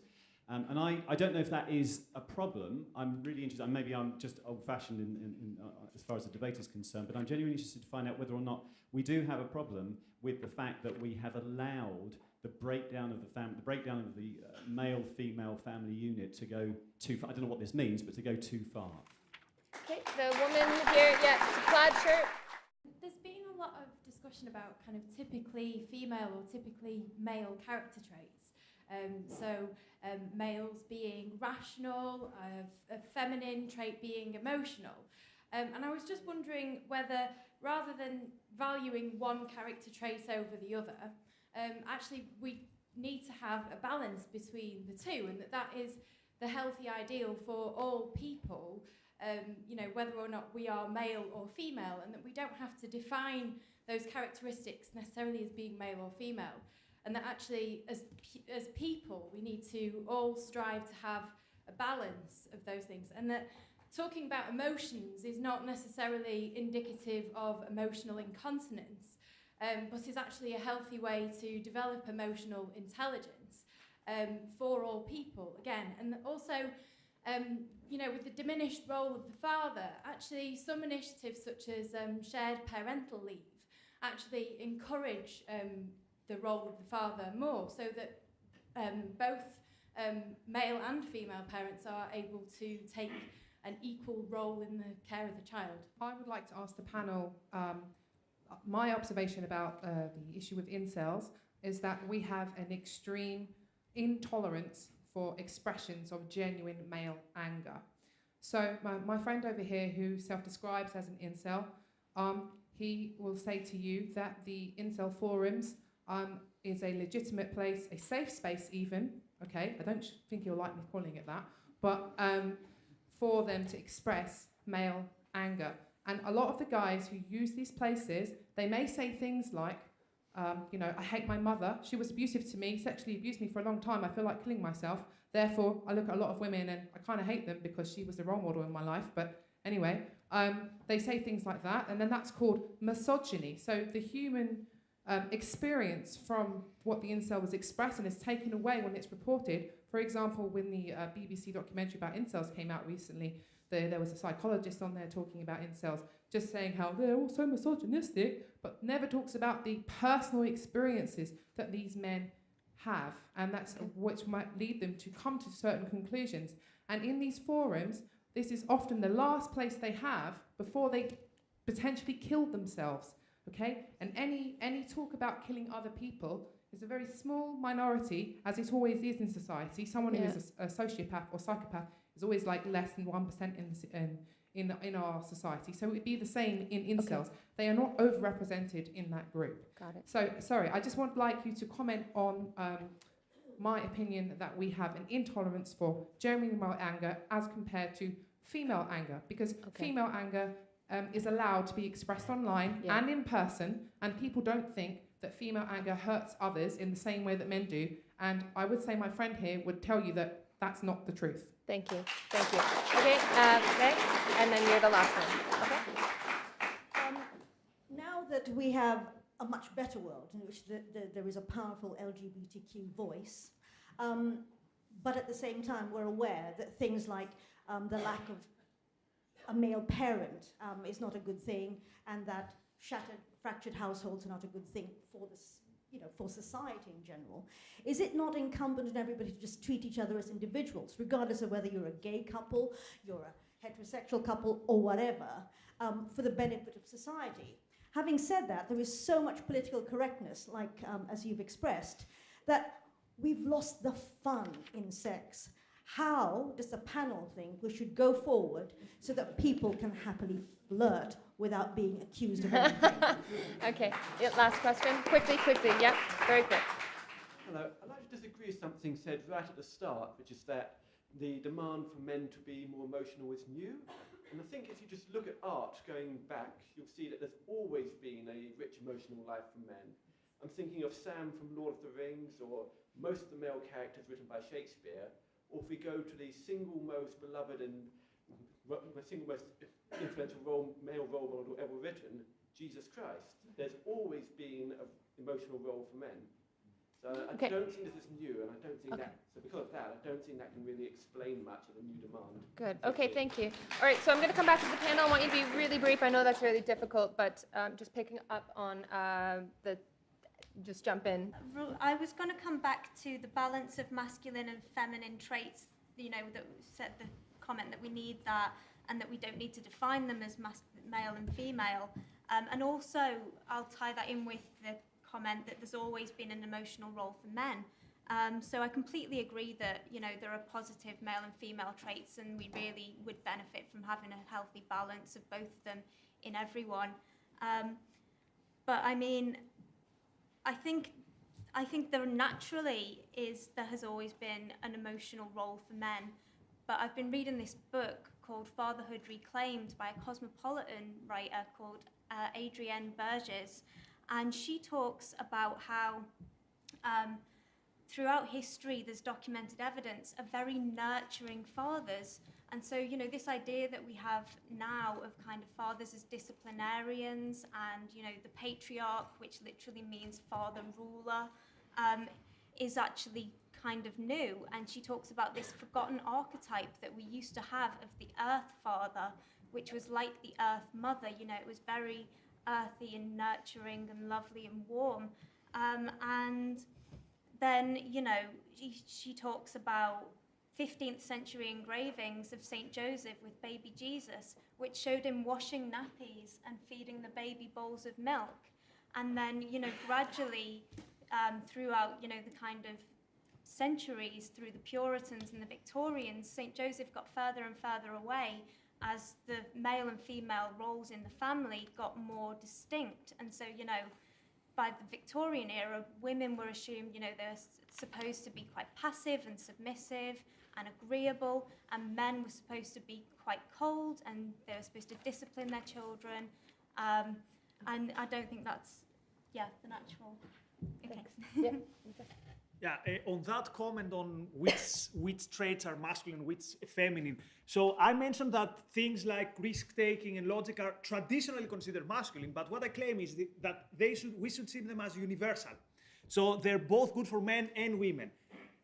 And I don't know if that is a problem. I'm really interested, and maybe I'm just old-fashioned in as far as the debate is concerned, but I'm genuinely interested to find out whether or not we do have a problem with the fact that we have allowed the breakdown of the male-female family unit to go too far. I don't know what this means, but to go too far. Okay, the woman here, yeah, plaid shirt. There's been a lot of discussion about kind of typically female or typically male character traits. Males being rational, a feminine trait being emotional. And I was just wondering whether, rather than valuing one character trait over the other, actually we need to have a balance between the two, and that is the healthy ideal for all people, whether or not we are male or female, and that we don't have to define those characteristics necessarily as being male or female. And that actually, as people, we need to all strive to have a balance of those things. And that talking about emotions is not necessarily indicative of emotional incontinence, but is actually a healthy way to develop emotional intelligence for all people, again. And also, with the diminished role of the father, actually some initiatives such as shared parental leave actually encourage the role of the father more, so that both male and female parents are able to take an equal role in the care of the child. I would like to ask the panel, my observation about the issue with incels is that we have an extreme intolerance for expressions of genuine male anger. So my friend over here, who self-describes as an incel, he will say to you that the incel forums is a legitimate place, a safe space even, okay? I don't think he'll like me calling it that, but for them to express male anger. And a lot of the guys who use these places, they may say things like, I hate my mother, she was abusive to me, sexually abused me for a long time, I feel like killing myself, therefore I look at a lot of women and I kind of hate them because she was a role model in my life, but anyway, they say things like that, and then that's called misogyny. So the human experience from what the incel was expressing is taken away when it's reported. For example, when the BBC documentary about incels came out recently, there was a psychologist on there talking about incels, just saying how they're all so misogynistic, but never talks about the personal experiences that these men have, and that's which might lead them to come to certain conclusions. And in these forums, this is often the last place they have before they potentially kill themselves. Okay, and any talk about killing other people is a very small minority, as it always is in society. Someone who is a sociopath or psychopath is always like less than 1% in our society. So it would be the same in incels. Okay. They are not overrepresented in that group. Got it. So sorry, I just would like you to comment on my opinion that we have an intolerance for genuine male anger as compared to female anger, because female anger is allowed to be expressed online and in person, and people don't think that female anger hurts others in the same way that men do. And I would say my friend here would tell you that that's not the truth. Thank you. Thank you. Okay, Meg, and then you're the last one. Okay. Now that we have a much better world in which there is a powerful LGBTQ voice, but at the same time we're aware that things like the lack of a male parent is not a good thing, and that fractured households are not a good thing for this, for society in general. Is it not incumbent on everybody to just treat each other as individuals, regardless of whether you're a gay couple, you're a heterosexual couple, or whatever, for the benefit of society? Having said that, there is so much political correctness, like as you've expressed, that we've lost the fun in sex. How does the panel think we should go forward so that people can happily flirt without being accused of anything? Okay, yeah, last question. Quickly, yeah, very quick. Hello, I'd like to disagree with something said right at the start, which is that the demand for men to be more emotional is new. And I think if you just look at art going back, you'll see that there's always been a rich emotional life for men. I'm thinking of Sam from Lord of the Rings, or most of the male characters written by Shakespeare, or if we go to the single most beloved and the single most influential male role model ever written, Jesus Christ. There's always been an emotional role for men. So I don't think this is new, and I don't think that, so because of that, I don't think that can really explain much of the new demand. Good. Okay, thank you. All right, so I'm going to come back to the panel. I want you to be really brief. I know that's really difficult, but just picking up on just jump in. I was going to come back to the balance of masculine and feminine traits, you know, that said the comment that we need that and that we don't need to define them as male and female. And also, I'll tie that in with the comment that there's always been an emotional role for men. So I completely agree that, you know, there are positive male and female traits, and we really would benefit from having a healthy balance of both of them in everyone. But I mean, I think there naturally there has always been an emotional role for men. But I've been reading this book called Fatherhood Reclaimed by a cosmopolitan writer called Adrienne Burgess. And she talks about how throughout history there's documented evidence of very nurturing fathers. And so, you know, this idea that we have now of kind of fathers as disciplinarians and, you know, the patriarch, which literally means father ruler, is actually kind of new. And she talks about this forgotten archetype that we used to have of the earth father, which was like the earth mother. You know, it was very earthy and nurturing and lovely and warm. And then, you know, she talks about 15th century engravings of St. Joseph with baby Jesus, which showed him washing nappies and feeding the baby bowls of milk. And then, you know, gradually throughout, you know, the kind of centuries, through the Puritans and the Victorians, St. Joseph got further and further away as the male and female roles in the family got more distinct. And so, you know, by the Victorian era, women were assumed, you know, they're supposed to be quite passive and submissive and agreeable, and men were supposed to be quite cold, and they were supposed to discipline their children. And I don't think that's, the natural. Okay. Yeah. Yeah, on that comment on which traits are masculine, which feminine. So I mentioned that things like risk-taking and logic are traditionally considered masculine, but what I claim is that we should see them as universal. So they're both good for men and women.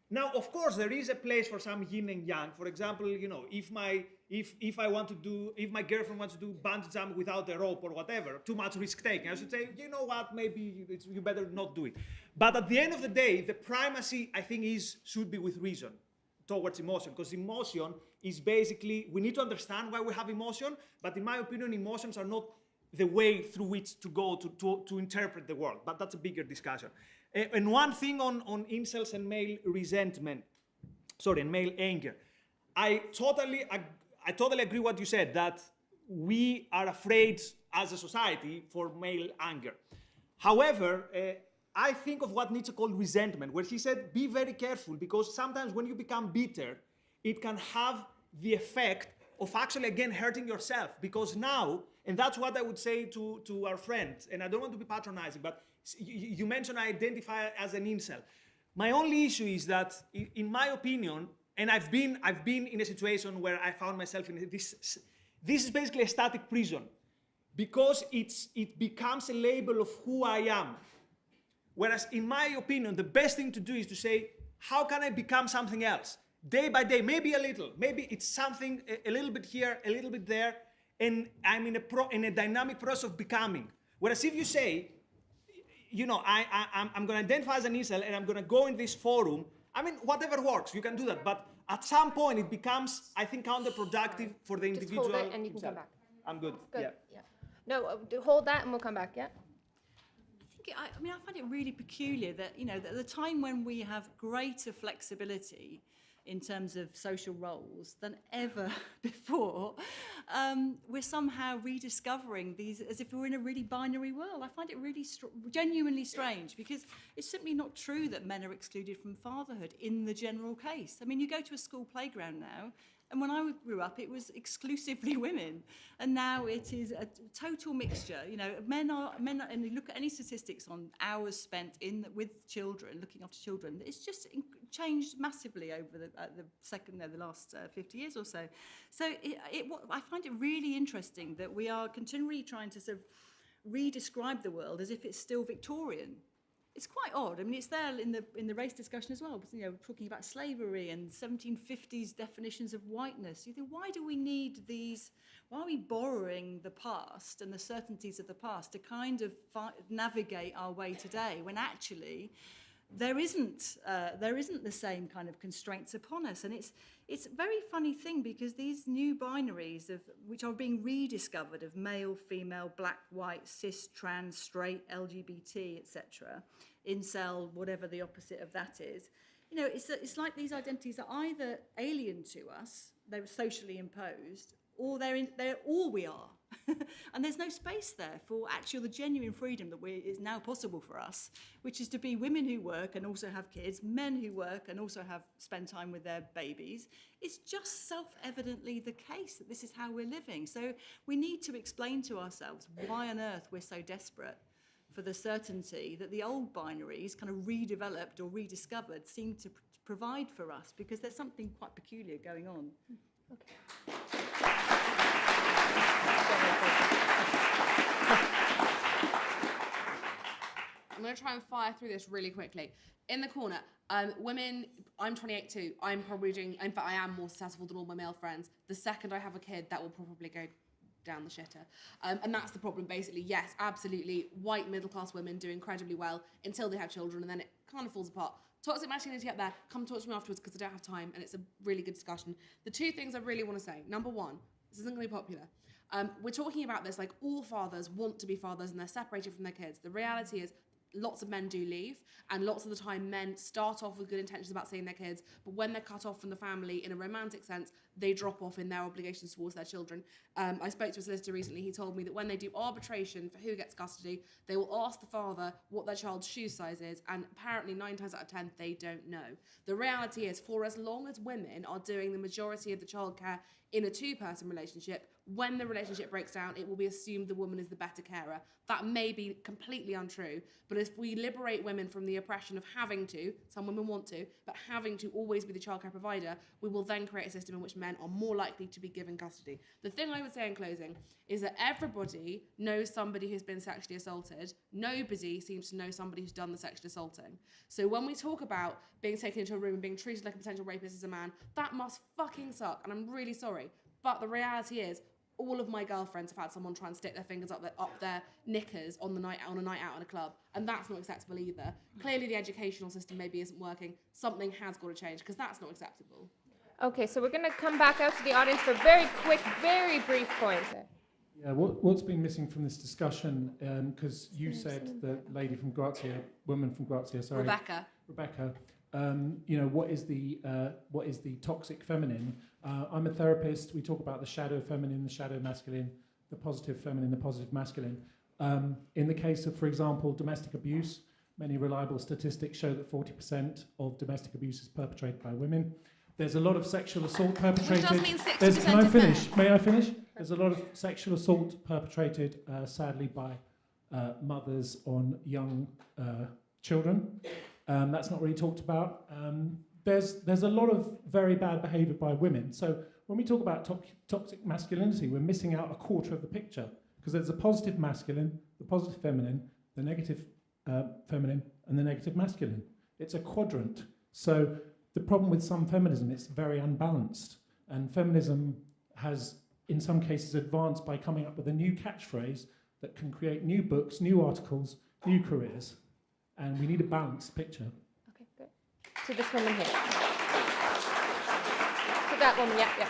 Now, of course, there is a place for some yin and yang. For example, you know, if my girlfriend wants to do bungee jump without a rope or whatever, too much risk taking, I should say, you know what, maybe you better not do it. But at the end of the day, the primacy, I think, should be with reason towards emotion, because emotion is basically, we need to understand why we have emotion, but in my opinion, emotions are not the way through which to go to interpret the world. But that's a bigger discussion. And one thing on incels and male resentment, and male anger. I totally agree what you said, that we are afraid as a society for male anger. However, I think of what Nietzsche called resentment, where he said, be very careful, because sometimes when you become bitter, it can have the effect of actually, again, hurting yourself. Because now, and that's what I would say to our friends, and I don't want to be patronizing, but you mentioned I identify as an incel. My only issue is that, in my opinion, and I've been in a situation where I found myself in this is basically a static prison, because it becomes a label of who I am. Whereas, in my opinion, the best thing to do is to say, how can I become something else? Day by day, maybe a little. Maybe it's something a little bit here, a little bit there, and I'm in a dynamic process of becoming. Whereas if you say, you know, I'm going to identify as an incel and I'm going to go in this forum, I mean, whatever works, you can do that. But at some point, it becomes, I think, counterproductive for the individual. Just hold it and you can come back. I'm good. Good. Yeah. No, hold that and we'll come back, yeah? I mean, I find it really peculiar that, you know, that at the time when we have greater flexibility in terms of social roles than ever before, we're somehow rediscovering these as if we're in a really binary world. I find it really genuinely strange, because it's simply not true that men are excluded from fatherhood in the general case. I mean, you go to a school playground now, and when I grew up, it was exclusively women, and now it is a total mixture. You know, men are, and you look at any statistics on hours spent with children, looking after children. It's just changed massively over the last 50 years or so. So I find it really interesting that we are continually trying to sort of re-describe the world as if it's still Victorian. It's quite odd. I mean, it's there in the race discussion as well. You know, talking about slavery and 1750s definitions of whiteness. You think, why do we need these? Why are we borrowing the past and the certainties of the past to kind of navigate our way today, when actually there isn't the same kind of constraints upon us? And it's a very funny thing, because these new binaries which are being rediscovered of male, female, black, white, cis, trans, straight, LGBT, etc., incel, whatever the opposite of that is. You know, it's like these identities are either alien to us, they were socially imposed, or they're all we are. And there's no space there for actually the genuine freedom that is now possible for us, which is to be women who work and also have kids, men who work and also spend time with their babies. It's just self-evidently the case that this is how we're living. So we need to explain to ourselves why on earth we're so desperate for the certainty that the old binaries, kind of redeveloped or rediscovered, seem to provide for us, because there's something quite peculiar going on. Okay. I'm going to try and fire through this really quickly. In the corner, women, I'm 28 too. I'm probably doing, in fact, I am more successful than all my male friends. The second I have a kid, that will probably go down the shitter. And that's the problem, basically. Yes, absolutely. White middle-class women do incredibly well until they have children, and then it kind of falls apart. Toxic masculinity up there, come talk to me afterwards, because I don't have time, and it's a really good discussion. The two things I really want to say. Number one, this isn't going to be popular. We're talking about this like all fathers want to be fathers and they're separated from their kids. The reality is lots of men do leave, and lots of the time men start off with good intentions about seeing their kids, but when they're cut off from the family in a romantic sense, they drop off in their obligations towards their children. I spoke to a solicitor recently. He told me that when they do arbitration for who gets custody, they will ask the father what their child's shoe size is, and apparently 9 times out of 10 they don't know. The reality is, for as long as women are doing the majority of the childcare in a two-person relationship, when the relationship breaks down, it will be assumed the woman is the better carer. That may be completely untrue, but if we liberate women from the oppression of having to, some women want to, but having to always be the childcare provider, we will then create a system in which men are more likely to be given custody. The thing I would say in closing is that everybody knows somebody who's been sexually assaulted. Nobody seems to know somebody who's done the sexual assaulting. So when we talk about being taken into a room and being treated like a potential rapist as a man, that must fucking suck, and I'm really sorry. But the reality is, all of my girlfriends have had someone try and stick their fingers up their knickers on a night out in a club, and that's not acceptable either. Clearly the educational system maybe isn't working. Something has got to change, because that's not acceptable. Okay, so we're going to come back out to the audience for very quick, very brief points. Yeah, what's been missing from this discussion, because you said the lady from Grazia, woman from Grazia, sorry. Rebecca. You know, what is the toxic feminine? I'm a therapist. We talk about the shadow feminine, the shadow masculine, the positive feminine, the positive masculine. In the case of, for example, domestic abuse, many reliable statistics show that 40% of domestic abuse is perpetrated by women. There's a lot of sexual assault perpetrated. Which does mean 60% Can I of finish? men. May I finish? There's a lot of sexual assault perpetrated, sadly, by mothers on young children. That's not really talked about. There's a lot of very bad behaviour by women. So when we talk about toxic masculinity, we're missing out a quarter of the picture, because there's a positive masculine, the positive feminine, the negative feminine, and the negative masculine. It's a quadrant. So the problem with some feminism, it's very unbalanced. And feminism has, in some cases, advanced by coming up with a new catchphrase that can create new books, new articles, new careers. And we need a balanced picture. Okay, good. To this woman here. To that woman, yeah.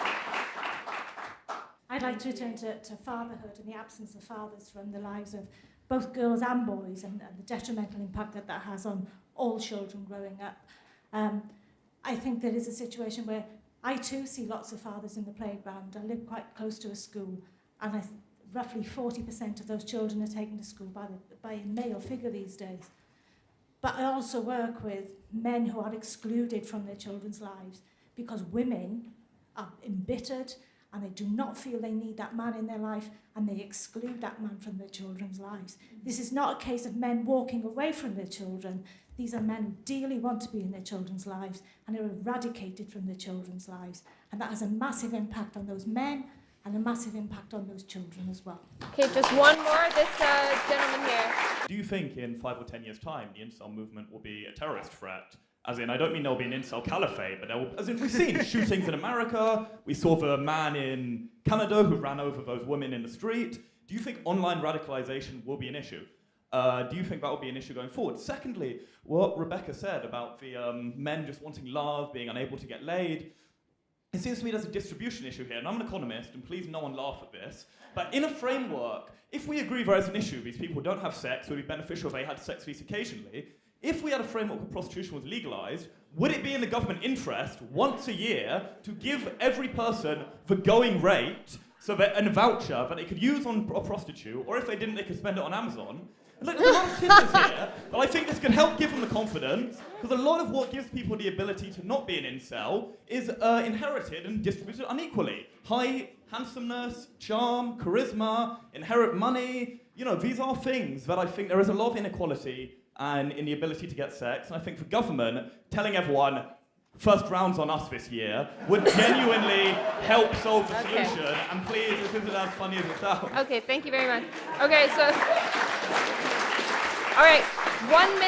I'd like to return to fatherhood and the absence of fathers from the lives of both girls and boys, and the detrimental impact that has on all children growing up. I think there is a situation where I too see lots of fathers in the playground. I live quite close to a school, and roughly 40% of those children are taken to school by a male figure these days. But I also work with men who are excluded from their children's lives because women are embittered and they do not feel they need that man in their life, and they exclude that man from their children's lives. This is not a case of men walking away from their children. These are men who dearly want to be in their children's lives and are eradicated from their children's lives. And that has a massive impact on those men and a massive impact on those children as well. Okay, just one more. This gentleman here. Do you think in 5 or 10 years' time the incel movement will be a terrorist threat? As in, I don't mean there'll be an incel caliphate, but as in, we've seen shootings in America. We saw the man in Canada who ran over those women in the street. Do you think online radicalization will be an issue? Do you think that will be an issue going forward? Secondly, what Rebecca said about the men just wanting love, being unable to get laid, it seems to me there's a distribution issue here, and I'm an economist, and please no one laugh at this, but in a framework, if we agree there is an issue, these people don't have sex, it would be beneficial if they had sex at least occasionally. If we had a framework where prostitution was legalized, would it be in the government interest once a year to give every person the going rate and a voucher that they could use on a prostitute, or if they didn't, they could spend it on Amazon? And look, there's a lot of tips here, but I think this could help give them the confidence, because a lot of what gives people the ability to not be an incel is inherited and distributed unequally. Height, handsomeness, charm, charisma, inherit money. You know, these are things that I think there is a lot of inequality and in the ability to get sex. And I think for government, telling everyone, first round's on us this year, would genuinely help solve the solution. And please, this isn't as funny as it sounds. Okay, thank you very much. Okay, so, all right, 1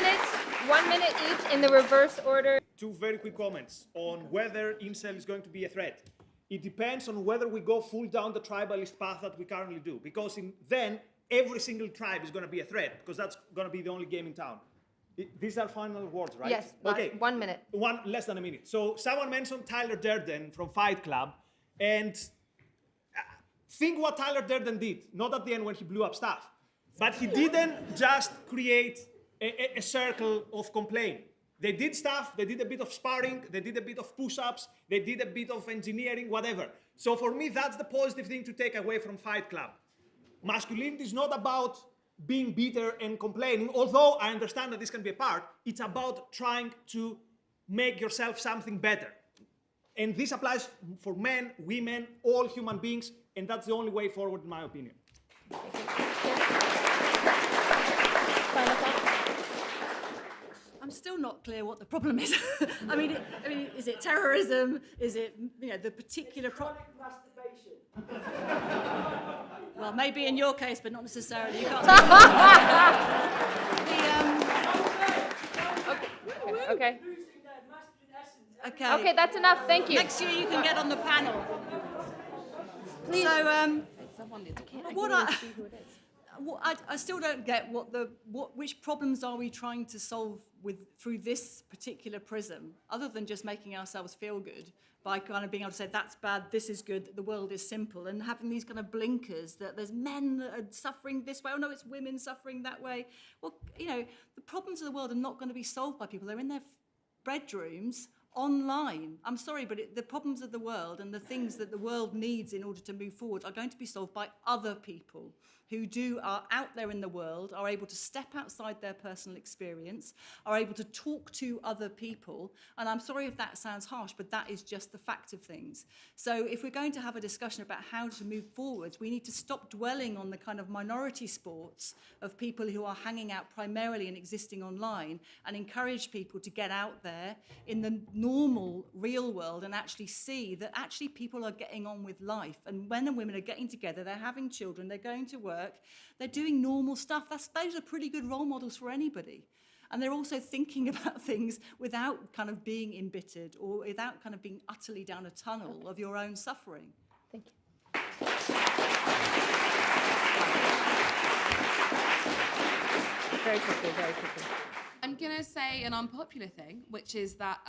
minute each in the reverse order. Two very quick comments on whether incel is going to be a threat. It depends on whether we go full down the tribalist path that we currently do, because then every single tribe is going to be a threat, because that's going to be the only game in town. These are final words, right? Yes, okay. 1 minute. Less than a minute. So someone mentioned Tyler Durden from Fight Club, and think what Tyler Durden did, not at the end when he blew up stuff, but he didn't just create a circle of complaint. They did stuff, they did a bit of sparring, they did a bit of push-ups, they did a bit of engineering, whatever. So for me, that's the positive thing to take away from Fight Club. Masculinity is not about being bitter and complaining, although I understand that this can be a part. It's about trying to make yourself something better. And this applies for men, women, all human beings, and that's the only way forward, in my opinion. I'm still not clear what the problem is. I mean, is it terrorism? Is it, the particular Masturbation. Well, maybe in your case, but not necessarily. You can't. Okay. Okay. Okay, that's enough. Thank you. Next year you can get on the panel. Please. So, Someone needs to what I still don't get which problems are we trying to solve through this particular prism, other than just making ourselves feel good by kind of being able to say that's bad, this is good, the world is simple, and having these kind of blinkers that there's men that are suffering this way, oh no, it's women suffering that way. Well, the problems of the world are not going to be solved by people. They're in their bedrooms online. I'm sorry, but the problems of the world and the things that the world needs in order to move forward are going to be solved by other people who are out there in the world, are able to step outside their personal experience, are able to talk to other people. And I'm sorry if that sounds harsh, but that is just the fact of things. So if we're going to have a discussion about how to move forward, we need to stop dwelling on the kind of minority sports of people who are hanging out primarily and existing online, and encourage people to get out there in the normal, real world and actually see that actually people are getting on with life. And men and women are getting together, they're having children, they're going to work, they're doing normal stuff. Those are pretty good role models for anybody. And they're also thinking about things without kind of being embittered or without kind of being utterly down a tunnel of your own suffering. Thank you. Very quickly. I'm going to say an unpopular thing, which is that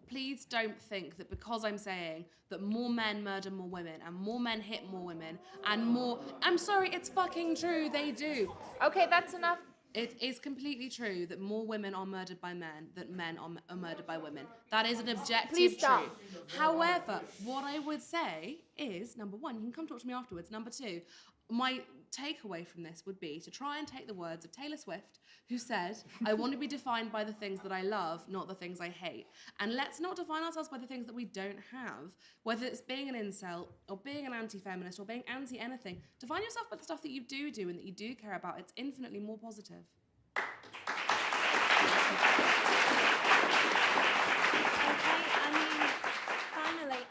please don't think that because I'm saying that more men murder more women and more men hit more women and more... I'm sorry, it's fucking true, they do. Okay, that's enough. It is completely true that more women are murdered by men than men are murdered by women. That is an objective Please stop. truth. However, what I would say is, number one, you can come talk to me afterwards. Number two, my takeaway from this would be to try and take the words of Taylor Swift, who said, I want to be defined by the things that I love, not the things I hate. And let's not define ourselves by the things that we don't have, whether it's being an incel or being an anti-feminist or being anti-anything. Define yourself by the stuff that you do and that you do care about. It's infinitely more positive.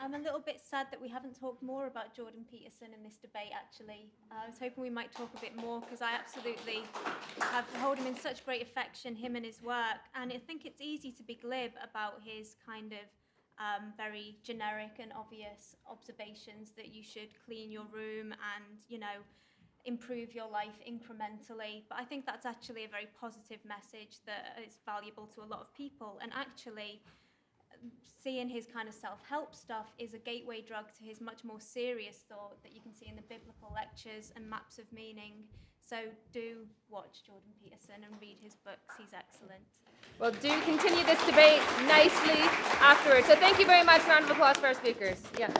I'm a little bit sad that we haven't talked more about Jordan Peterson in this debate, actually. I was hoping we might talk a bit more, because I absolutely hold him in such great affection, him and his work. And I think it's easy to be glib about his kind of very generic and obvious observations that you should clean your room and, you know, improve your life incrementally. But I think that's actually a very positive message that is valuable to a lot of people. And actually, seeing his kind of self-help stuff is a gateway drug to his much more serious thought that you can see in the biblical lectures and maps of meaning. So do watch Jordan Peterson and read his books. He's excellent. Well, do continue this debate nicely afterwards. So thank you very much. Round of applause for our speakers. Yeah.